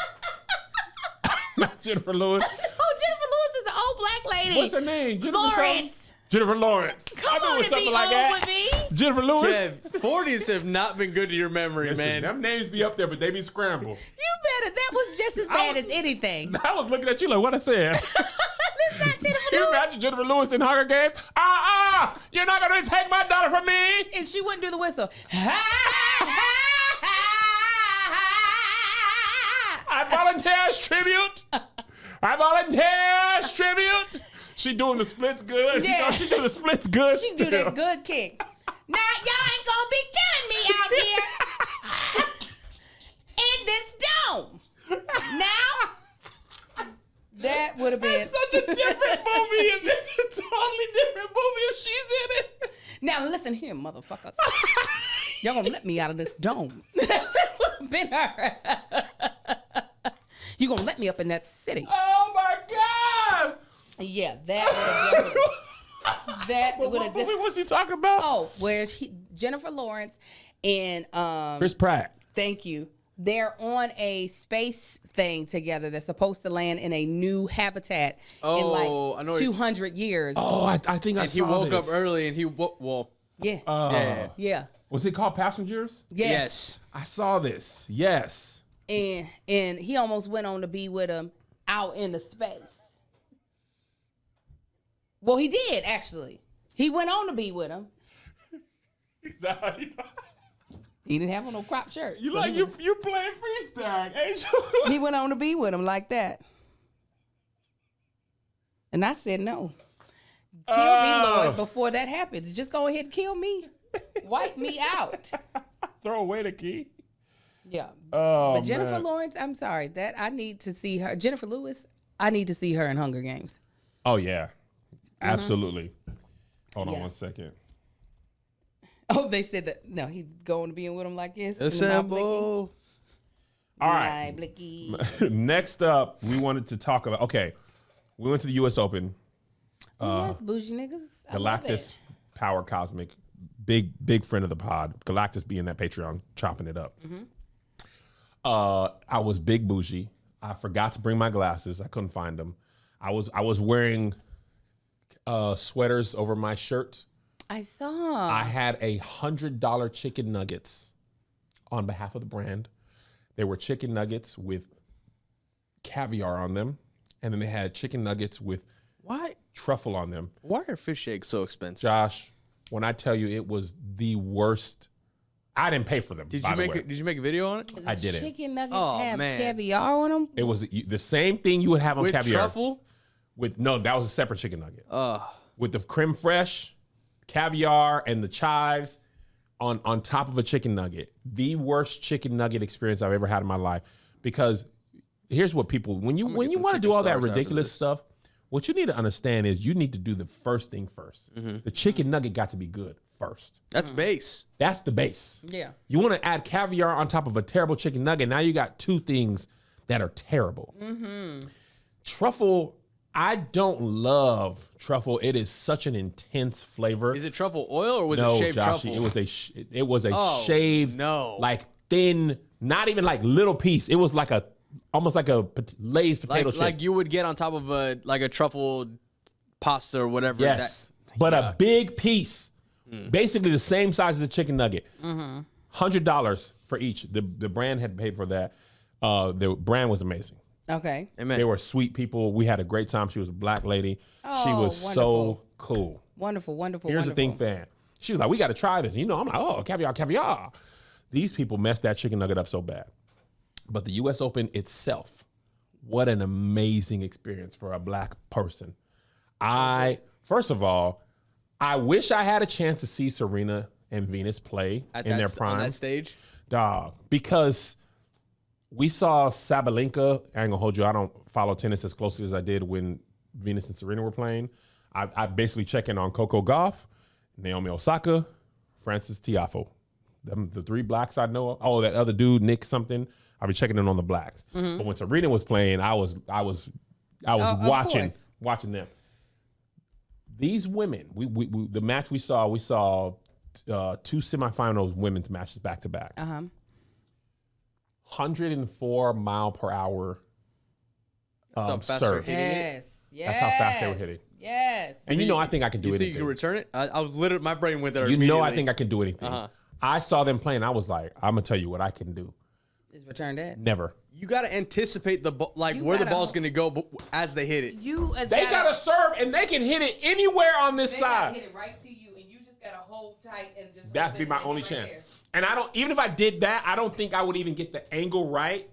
Not Jennifer Lewis. Oh, Jennifer Lewis is an old black lady. What's her name? Jennifer Lawrence. something? Jennifer Lawrence. Come I on knew it was and something be like old that. with me. Jennifer Lewis. Kev, 40s have not been good to your memory, Listen, man. them names be up there, but they be scrambled. You better. That was just as bad as anything. I was looking at you like, what I said. That's not Jennifer Can you Lewis. imagine Jennifer Lewis in Hunger Games? You're not going to take my daughter from me. And she wouldn't do the whistle. I volunteer as tribute. I volunteer as tribute. She doing the splits good. Yeah. You know, she do the splits good. She do still. that good kick. Now y'all ain't gonna be killing me out here in this dome. Now that would have been It's such a different movie, and it's a totally different movie if she's in it. Now listen here, motherfuckers. Y'all gonna let me out of this dome. That would have been her. You gonna let me up in that city? Oh my God! Yeah, that would have definitely. That would What have. movie was he talking about? Oh, where's Jennifer Lawrence and Chris Pratt. Thank you. They're on a space thing together. They're supposed to land in a new habitat in I know like what 200 years. Oh, I think I And saw he woke this. up early and well, Yeah. yeah. Yeah. Was it called Passengers? Yes. I saw this. Yes. And he almost went on to be with him out in the space. Well, he did actually. He went on to be with him. Exactly. He didn't have on no crop shirt. You So like he was- you playing freestyle, ain't you? He went on to be with him like that. And I said, no. Kill me, Lord, before that happens. Just go ahead and kill me. Wipe me out. Throw away the key. Yeah. Oh, But Jennifer man. Lawrence, I'm sorry. That I need to see her. Jennifer Lewis, I need to see her in Hunger Games. Oh yeah, absolutely. Hold on Yeah. 1 second. Oh, they said that. No, he's going to be with him like this. in the mouth licking. Assemble. All right. Eye blicky. Next up, we wanted to talk about. Okay, we went to the U.S. Open. Yes, bougie niggas. I love Galactus it. Power Cosmic, big friend of the pod. Galactus being that Patreon, chopping it up. I was big bougie. I forgot to bring my glasses. I couldn't find them. I was wearing sweaters over my shirt. I saw. I had $100 chicken nuggets on behalf of the brand. They were chicken nuggets with caviar on them, and then they had chicken nuggets with Why? truffle on them. Why are fish eggs so expensive? Josh, when I tell you it was the worst, I didn't pay for them. Did by you the make way. it? Did you make a video on it I didn't. Chicken nuggets Oh, have man. caviar on them. It was the same thing you would have on with caviar. truffle? No, that was a separate chicken nugget. With the creme fraiche, caviar, and the chives on top of a chicken nugget. The worst chicken nugget experience I've ever had in my life. Because here's what people when you want to chicken do all that stars after ridiculous this. stuff, What you need to understand is you need to do the first thing first. The chicken nugget got to be good first. That's base. That's the base. Yeah. You want to add caviar on top of a terrible chicken nugget. Now you got two things that are terrible. Truffle, I don't love truffle. It is such an intense flavor. Is it truffle oil or was it shaved Joshy, truffle? it was a shaved, like thin, not even like little piece. It was like almost like a Lay's potato chip. Like you would get on top of a truffle pasta or whatever. Yes, but a big piece. Basically the same size as the chicken nugget. $100 for each. The brand had paid for that. The brand was amazing. Okay. Amen. They were sweet people. We had a great time. She was a black lady. She was so wonderful. cool. Wonderful. Here's the thing, fan. She was like, we got to try this. You know, I'm like, oh, caviar. These people messed that chicken nugget up so bad. But the U.S. Open itself, what an amazing experience for a black person. First of all, I wish I had a chance to see Serena and Venus play in their prime. On that stage? Dog, because we saw Sabalenka. I ain't gonna hold you. I don't follow tennis as closely as I did when Venus and Serena were playing. I basically check in on Coco Gauff, Naomi Osaka, Francis Tiafoe. The three blacks I know. Oh, that other dude, Nick something. I'll be checking in on the blacks. But when Serena was playing, I was watching them. These women, we the match we saw two semifinals women's matches back to back. 104 mile per hour serve. Yes. That's how fast they were hitting. Yes. And I think I can do you anything. think you can return it? I was literally, my brain went there I immediately. think I can do anything. I saw them playing. I was like, I'm gonna tell you what I can do. Is return that? Never. You got to anticipate where the ball's going to go as they hit it. They gotta serve and they can hit it anywhere on this side. Hit it right to you, and you just gotta hold tight and just. That'd be my only chance. And I don't. Even if I did that, I don't think I would even get the angle right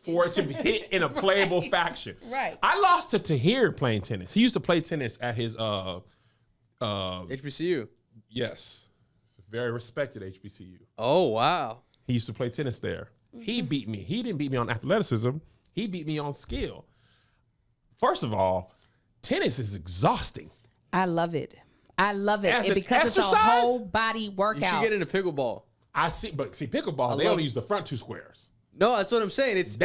for it to hit in a playable fashion. Right. I lost to Tahir playing tennis. He used to play tennis at his HBCU. Yes, it's a very respected HBCU. Oh wow. He used to play tennis there. He beat me. He didn't beat me on athleticism. He beat me on skill. First of all, tennis is exhausting. I love it. And because it's a whole body workout. You should get into pickleball. But pickleball, they only use the front two squares. No, that's what I'm saying. It's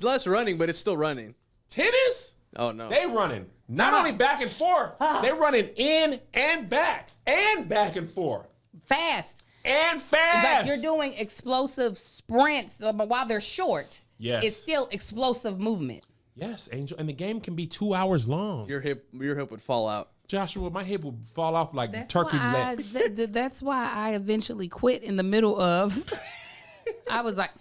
less running, but it's still running. Tennis? Oh no. They running. Not only back and forth, they running in and back and forth. Fast. And fast. Like you're doing explosive sprints, but while they're short, it's still explosive movement. Yes, Angel. And the game can be 2 hours long. Your hip would fall out. Joshua, my hip would fall off like turkey legs. That's why I eventually quit in the middle of. I was like,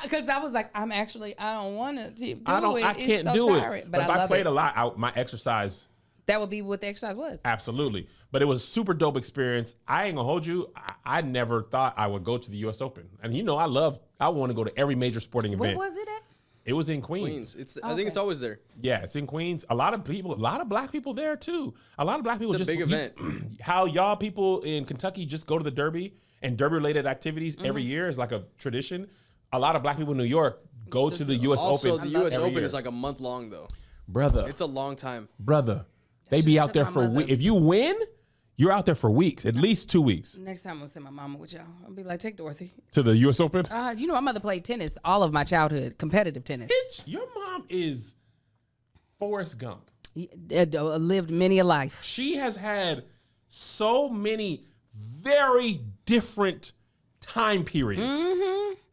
because I was like, I don't want to do it. I can't do it. But if I played a lot, my exercise. That would be what the exercise was. Absolutely. But it was a super dope experience. I ain't gonna hold you. I never thought I would go to the U.S. Open. And I want to go to every major sporting event. Where was it at? It was in Queens. I think it's always there. Yeah, it's in Queens. A lot of black people there too. A lot of black people it's a big event. How y'all people in Kentucky just go to the Derby and Derby related activities every year is like a tradition. A lot of black people in New York go to the U.S. Open. Also, the U.S. Open is like a month long though. Brother. It's a long time. Brother. They be out there for weeks. If you win, you're out there for weeks, at least 2 weeks. Next time I'm gonna send my mama with y'all. I'll be like, take Dorothy. To the U.S. Open? My mother played tennis all of my childhood, competitive tennis. Bitch, your mom is Forrest Gump. Lived many a life. She has had so many very different time periods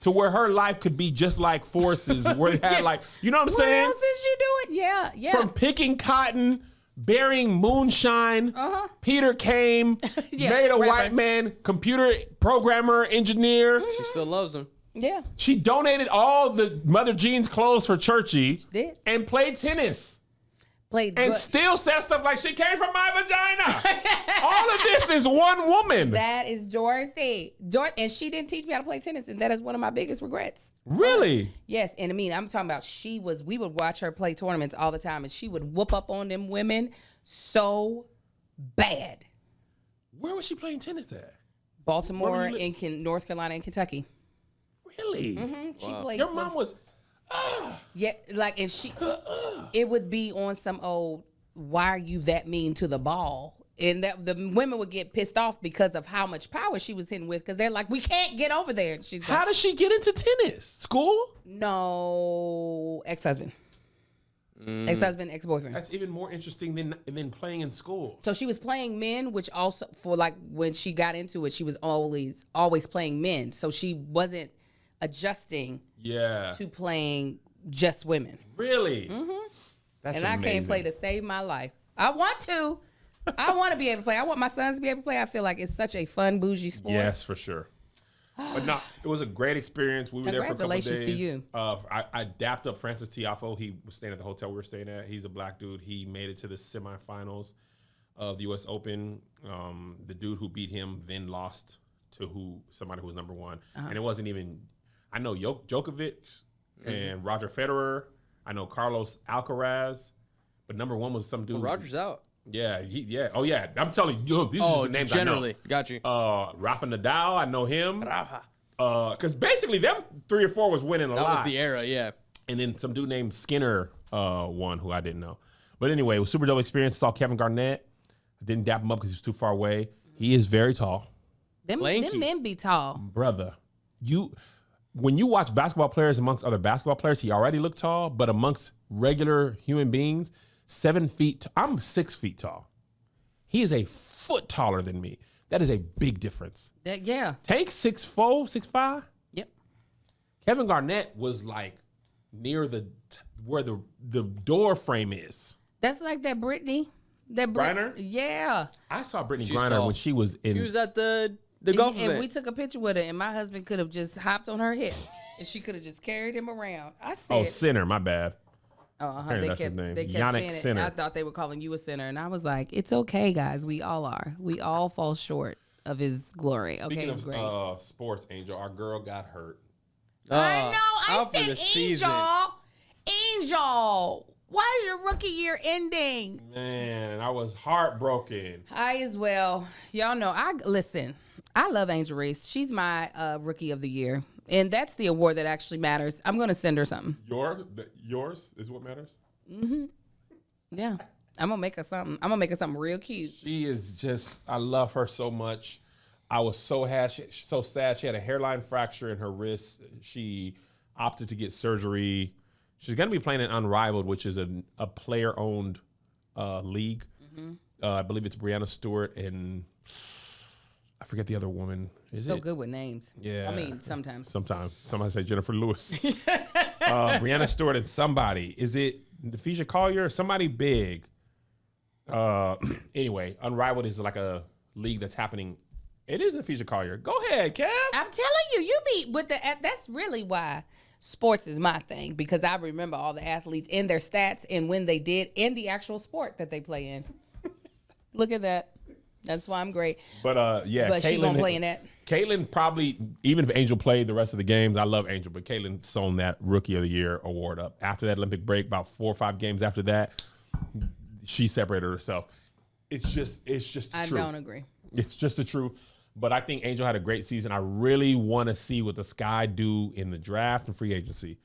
to where her life could be just like Forrest's, where it had you know what I'm saying? What else is she doing? Yeah. From picking cotton, burying moonshine, Peter came, made a white man, computer programmer, engineer. She still loves him. Yeah. She donated all the Mother Jean's clothes for Churchy and played tennis. Still said stuff like, she came from my vagina. All of this is one woman. That is Dorothy. And she didn't teach me how to play tennis, and that is one of my biggest regrets. Really? Yes. And I'm talking about we would watch her play tournaments all the time, and she would whoop up on them women so bad. Where was she playing tennis at? Baltimore, North Carolina, and Kentucky. Really? Mm-hmm. She played. Your mom was... Yeah, and she... it would be on some old, why are you that mean to the ball? And that the women would get pissed off because of how much power she was hitting with, because they're like, we can't get over there. And she's How like, does she get into tennis? School? no, ex-husband. Ex-husband, ex-boyfriend. That's even more interesting than playing in school. So she was playing men, which also, for like when she got into it, she was always playing men. So she wasn't adjusting Yeah. to playing just women. Really? Mm-hmm. That's And I can't play to save my life. I want to. I want to be able to play. I want my sons to be able to play. I feel like it's such a fun, bougie sport. Yes, for sure. But no, it was a great experience. We were there for a couple of days. Congratulations to you. I dapped up Francis Tiafoe. He was staying at the hotel we were staying at. He's a black dude. He made it to the semifinals of the U.S. Open. The dude who beat him then lost to somebody who was number one. And it wasn't even, I know Djokovic and Roger Federer. I know Carlos Alcaraz. But number one was some dude. Well, Roger's out. Yeah, Oh, yeah. I'm telling you, these are the names generally. I know. Got you. Rafa Nadal, I know him. Because basically them 3 or 4 was winning a lot. That was the era, yeah. And then some dude named Skinner won, who I didn't know. But anyway, it was a super dope experience. Saw Kevin Garnett. I didn't dap him up because he was too far away. He is very tall. Them men be tall. Brother, when you watch basketball players amongst other basketball players, he already looked tall, but amongst regular human beings, 7 feet. I'm 6 feet tall. He is a foot taller than me. That is a big difference. Yeah. Tank 6'4", 6'5". Yep. Kevin Garnett was like near where the door frame is. That's like that Brittany. Griner? Yeah. I saw Brittany She's Griner tall. when she was in. She was at the golf And event. we took a picture with her, and my husband could have just hopped on her hip, and she could have just carried him around. I said, Sinner. My bad. They that's his kept name. saying Yannick it. Sinner. I thought they were calling you a sinner, and I was like, it's okay, guys. We all are. We all fall short of his glory. Okay, Speaking of grace. sports, Angel, our girl got hurt. I know. I out for said the season. Angel. Why is your rookie year ending? Man, I was heartbroken. I as well. Y'all know. Listen. I love Angel Reese. She's my rookie of the year, and that's the award that actually matters. I'm gonna send her something. Yours is what matters. Yeah, I'm gonna make her something. I'm gonna make her something real cute. She is just. I love her so much. I was so sad. She had a hairline fracture in her wrist. She opted to get surgery. She's going to be playing in Unrivaled, which is a player-owned league. I believe it's Brianna Stewart and I forget the other woman. Is So it? good with names. Yeah. I mean, sometimes. Somebody say Jennifer Lewis. Brianna Stewart and somebody. Is it Nephesia Collier? Somebody big. Anyway, Unrivaled is like a league that's happening. It is Nephesia Collier. Go ahead, Kev. I'm telling you, you be with that's really why sports is my thing, because I remember all the athletes and their stats and when they did and the actual sport that they play in. Look at that. That's why I'm great. But yeah, But she gonna play in that. Caitlin probably, even if Angel played the rest of the games, I love Angel, but Caitlin sewn that Rookie of the Year award up. After that Olympic break, about 4 or 5 games after that, she separated herself. It's just the truth. I don't agree. It's just the truth. But I think Angel had a great season. I really want to see what the Sky do in the draft and free agency,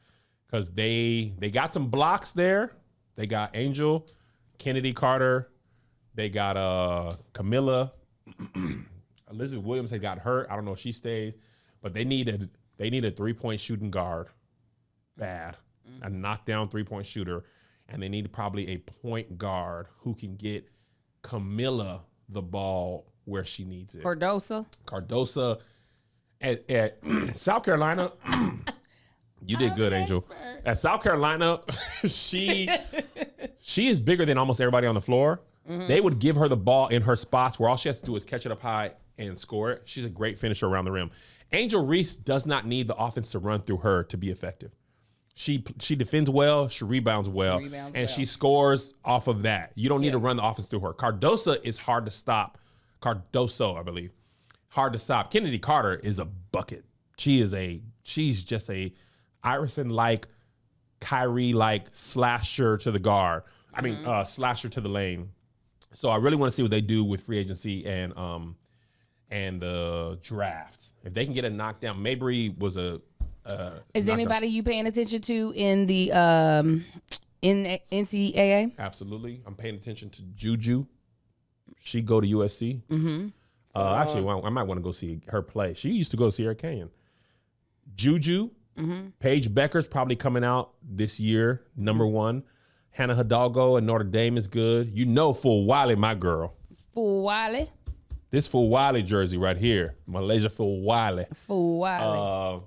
because they got some blocks there. They got Angel, Kennedy Carter. They got Camilla. Elizabeth Williams had got hurt. I don't know if she stays, but they need a 3-point shooting guard, bad, a knockdown 3-point shooter, and they need probably a point guard who can get Camilla the ball where she needs it. Cardosa at South Carolina. You did good, Angel. At South Carolina, she is bigger than almost everybody on the floor. They would give her the ball in her spots where all she has to do is catch it up high and score it. She's a great finisher around the rim. Angel Reese does not need the offense to run through her to be effective. She defends well, she rebounds well, she scores off of that. You don't need to run the offense through her. Cardosa is hard to stop. Cardoso, I believe. Hard to stop. Kennedy Carter is a bucket. She's just a Iverson-like, Kyrie-like slasher to the guard. I mean, slasher to the lane. So I really want to see what they do with free agency and the draft. If they can get a knockdown, Mabry was a. Is there anybody you paying attention to in the in NCAA? Absolutely. I'm paying attention to Juju. She go to USC. Mm-hmm. Actually, I might want to go see her play. She used to go to Sierra Canyon. Juju. Mm-hmm. Paige Becker's probably coming out this year, number one. Hannah Hidalgo and Notre Dame is good. You know Full Wiley, my girl. Full Wiley? This Full Wiley jersey right here. Malaysia Full Wiley. Full Wiley.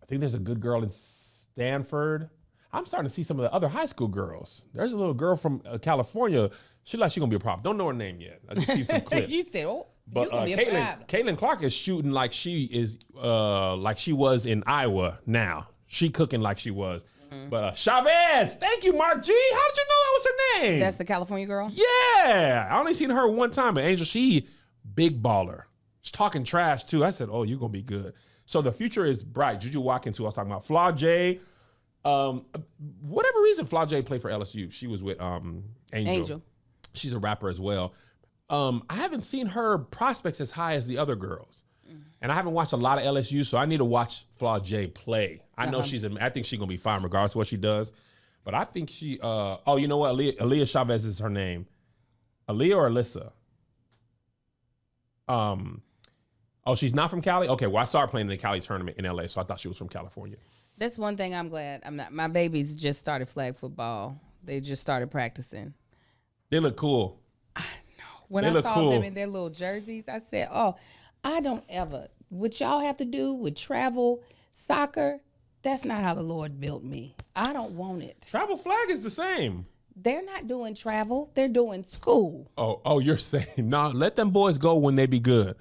I think there's a good girl in Stanford. I'm starting to see some of the other high school girls. There's a little girl from California. She like she gonna be a problem. Don't know her name yet. I just see some clips. You said, but Caitlin Clark is shooting like she is, like she was in Iowa now. She cooking like she was. Mm-hmm. But Chavez, thank you, Mark G. How did you know that was her name? That's the California girl? Yeah. I only seen her one time, but Angel, she big baller. She's talking trash too. I said, oh, you're gonna be good. So the future is bright. Juju Watkins, who I was talking about. Flaw J. Whatever reason Flaw J played for LSU. She was with Angel. She's a rapper as well. I haven't seen her prospects as high as the other girls. And I haven't watched a lot of LSU, so I need to watch Flaw J play. I know I think she's going to be fine regardless of what she does. But I think she, you know what? Aaliyah Chavez is her name. Aaliyah or Alyssa? She's not from Cali? Okay, well, I saw her playing in the Cali tournament in LA, so I thought she was from California. That's one thing I'm glad. I'm not. My babies just started flag football. They just started practicing. They look cool. I know. When I saw them in their little jerseys, I said, oh, I don't ever. What y'all have to do with travel, soccer, that's not how the Lord built me. I don't want it. Travel flag is the same. They're not doing travel. They're doing school. Oh, you're saying, no, let them boys go when they be good.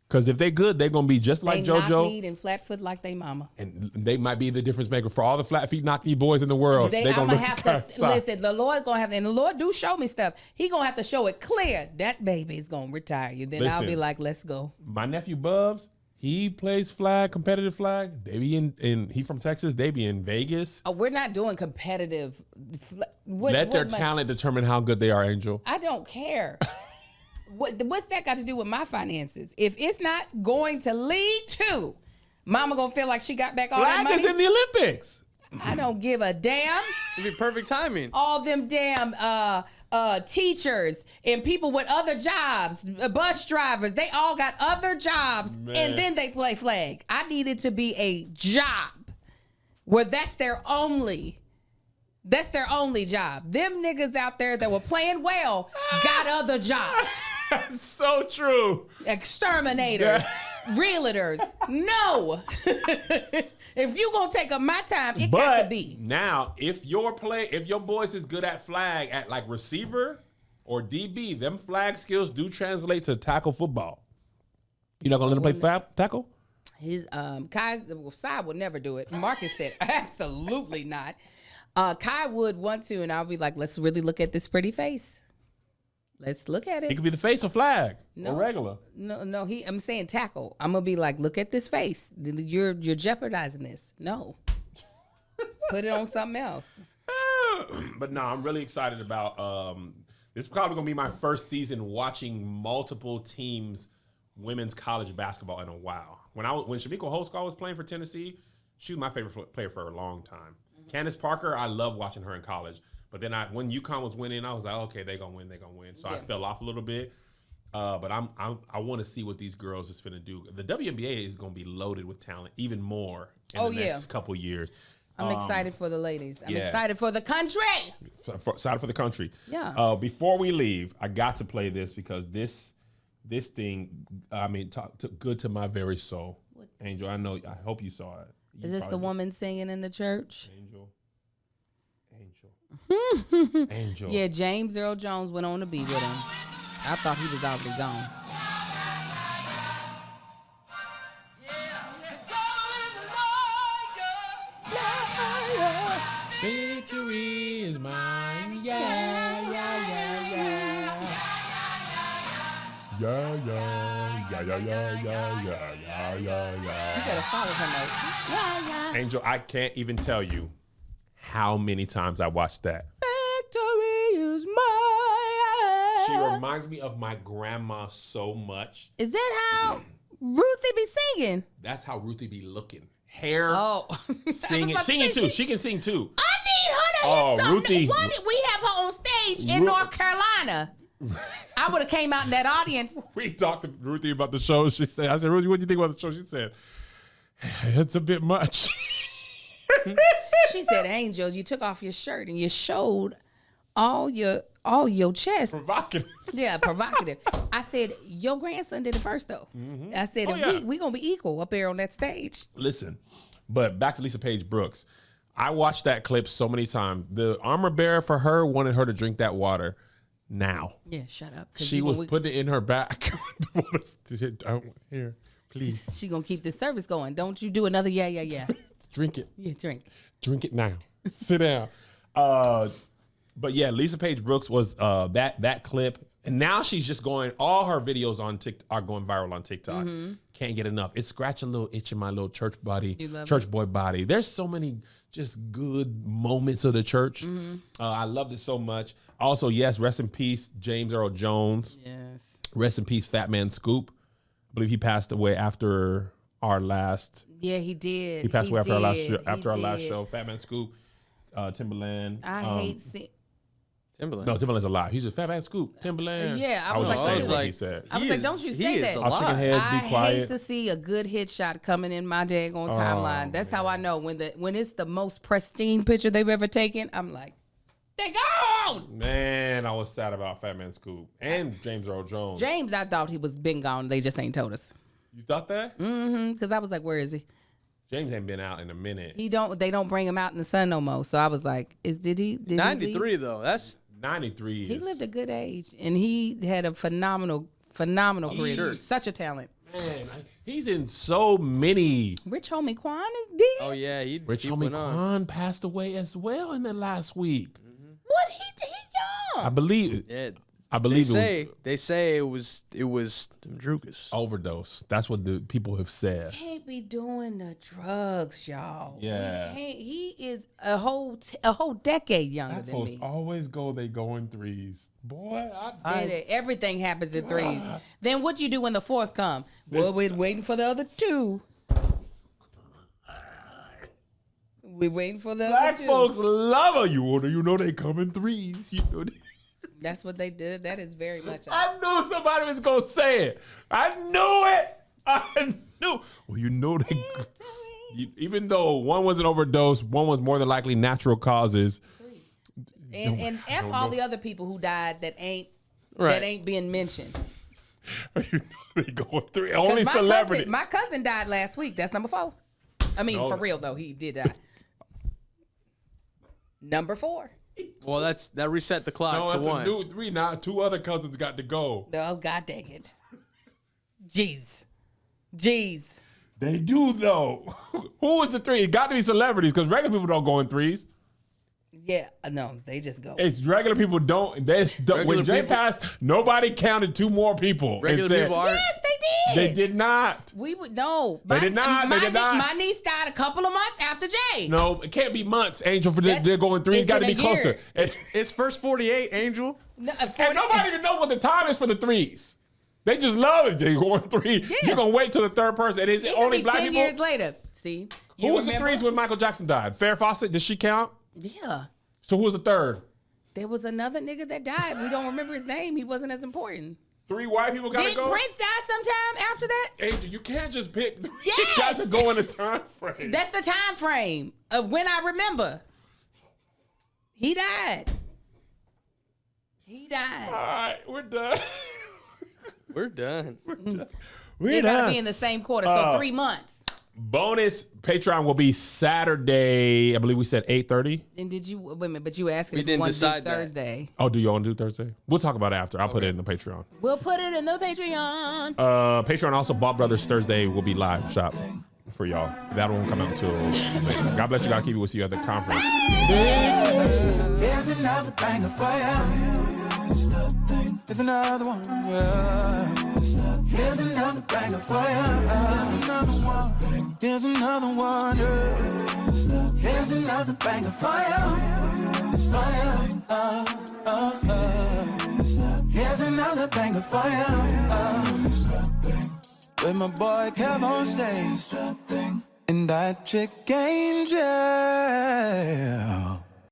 Because if they good, they're going to be just like JoJo. They knock-kneed and flat-foot like they mama. And they might be the difference maker for all the flat-feet, knock-knee boys in the world. I'm going to have to, listen, the Lord's going to have to, and the Lord do show me stuff. He going to have to show it clear. That baby is going to retire you. Then I'll be like, let's go. My nephew Bubs, he plays flag, competitive flag. They be he from Texas. They be in Vegas. Oh, we're not doing competitive. Let their talent determine how good they are, Angel. I don't care. What's that got to do with my finances? If it's not going to lead to mama gonna feel like she got back all that money. Flag is in the Olympics. I don't give a damn. It'd be perfect timing. All them damn teachers and people with other jobs, bus drivers, they all got other jobs. Man. And then they play flag. I need it to be a job where that's their only job. Them niggas out there that were playing well got other jobs. That's so true. Exterminators, realtors. No. If you gonna take up my time, it got to be. Now, if your boys is good at flag at like receiver or DB, them flag skills do translate to tackle football. You not gonna let him play tackle? His Kai would never do it. Marcus said absolutely not. Kai would want to, and I'll be like, let's really look at this pretty face. Let's look at it. He could be the face of flag or regular. No. I'm saying tackle. I'm gonna be like, look at this face. You're jeopardizing this. No, put it on something else. But no, I'm really excited about. This is probably gonna be my first season watching multiple teams women's college basketball in a while. When Shamiko Holtzclaw was playing for Tennessee, she was my favorite player for a long time. Mm-hmm. Candace Parker, I love watching her in college. But then when UConn was winning, I was like, okay, they're gonna win. So I fell off a little bit. But I want to see what these girls is finna do. The WNBA is gonna be loaded with talent even more in the next couple years. I'm excited for the ladies. I'm excited for the country. Excited for the country. Yeah. Before we leave, I got to play this because this thing, good to my very soul. What? Angel, I hope you saw it. Is this the woman singing in the church? Angel. Yeah, James Earl Jones went on to be with him. I thought he was already gone. Victory is mine. Yeah. You better follow her notes. Angel, I can't even tell you how many times I watched that. Victory is mine. She reminds me of my grandma so much. Is that how Ruthie be singing? That's how Ruthie be looking. Hair. Oh. Singing too. She can sing too. I need her Ruthie. Why did we have her on stage in North Carolina? I would have came out in that audience. We talked to Ruthie about the show. She said, I said, Ruthie, what do you think about the show? She said, it's a bit much. She said, Angel, you took off your shirt and you showed all your chest. Provocative. Yeah, provocative. I said, your grandson did it first, though. Mm-hmm. I said, we going to be equal up there on that stage. Listen, but back to Lisa Page Brooks. I watched that clip so many times. The armor bearer for her wanted her to drink that water now. Yeah, shut up. She was putting it in her back. Here, please. She going to keep this service going. Don't you do another yeah. Drink it. Yeah, drink. Drink it now. Sit down. But yeah, Lisa Page Brooks was that clip. And now she's just going, all her videos on TikTok are going viral on TikTok. Can't get enough. It's scratch a little itch in my little church boy body. There's so many just good moments of the church. I loved it so much. Also, yes, rest in peace, James Earl Jones. Yes. Rest in peace, Fat Man Scoop. I believe he passed away after our last. Yeah, he did. He passed away after our last show. Fat Man Scoop, Timberland. I hate seeing. Timberland. No, Timberland's alive. He's just Fat Man Scoop, Timberland. Yeah, I was just saying what he said. I was like, don't you say that. Alive. Chicken heads, I be quiet. hate to see a good headshot coming in my daggone timeline. That's how I know when it's the most pristine picture they've ever taken. I'm like, they gone. Man, I was sad about Fat Man Scoop and James Earl Jones. James, I thought he was been gone. They just ain't told us. You thought that? Because I was like, where is he? James ain't been out in a minute. They don't bring him out in the sun no more. So I was like, did he 93 though. That's 93. He lived a good age, and he had a phenomenal career. Sure. Such a talent. Man, he's in so many. Rich homie Quan is dead. oh yeah, Rich homie Quan passed away as well in the last week. What he young? I believe. Yeah. I believe They say it was some drugas. overdose. That's what the people have said. Can't be doing the drugs, y'all. Yeah. We can't. He is a whole decade younger That than folks me. always they go in threes. Boy, Did it. Everything happens in threes. Then what you do when the fourth come? Well, we're waiting for the other two. We're waiting for the black other two. folks love her. You know they come in threes. You know That's what they did. That is very much. I knew somebody was gonna say it. I knew it. I knew. Well, you know they. Even though one was an overdose, one was more than likely natural causes. And F all the other people who died that ain't being mentioned. You know they go three. Only My celebrity. my cousin died last week. That's number 4. I mean, No. for real though, he did die. Number 4. Well, that reset the clock No, to that's a one. new 3 now. 2 other cousins got to go. Oh, God dang it. Jeez. They do though. Who is the 3? It got to be celebrities because regular people don't go in 3s. Yeah, no, they just go. It's regular people don't. When Jay passed, nobody counted 2 more people. Regular and said, people aren't. Yes, they did. They did not. We would no. They did not. They did not. My niece died a couple of months after Jay. No, it can't be months, Angel. For they're going 3. It's got to be in a year. closer. It's first 48, Angel. No, And nobody even knows what the time is for the 3s. They just love it. They going 3. Yeah. You're gonna wait till the 3rd person. And it's It could only be black 10 people. years later. See, Who was the 3s when Michael Jackson died? Farrah Fawcett. Did she count? Yeah, So who was the 3rd? there was another nigga that died. We don't remember his name. He wasn't as important. 3 white people gotta Didn't go. Prince die sometime after that? Angel, you can't just pick 3. Yes! You got to go in a time frame. That's the time frame of when I remember. He died. All right, we're done. We're done. They gotta be in the same quarter, so 3 months. Bonus Patreon will be Saturday. I believe we said 8:30. And did you wait a minute? But you were asking We if didn't one decide that. Thursday. Oh, do you want to do Thursday? We'll talk about it after. I'll put it in the Patreon. We'll put it in the Patreon. Patreon also, Bob Brothers Thursday will be live shop for y'all. That won't come out until later. God bless you. God keep you. We'll see you at the conference. There's another banger for ya. There's another one. Yeah. There's another banger for ya. There's another one. Yeah. There's another banger for ya. Here's another banger for ya. With my boy Kev on stage and that chick Angel.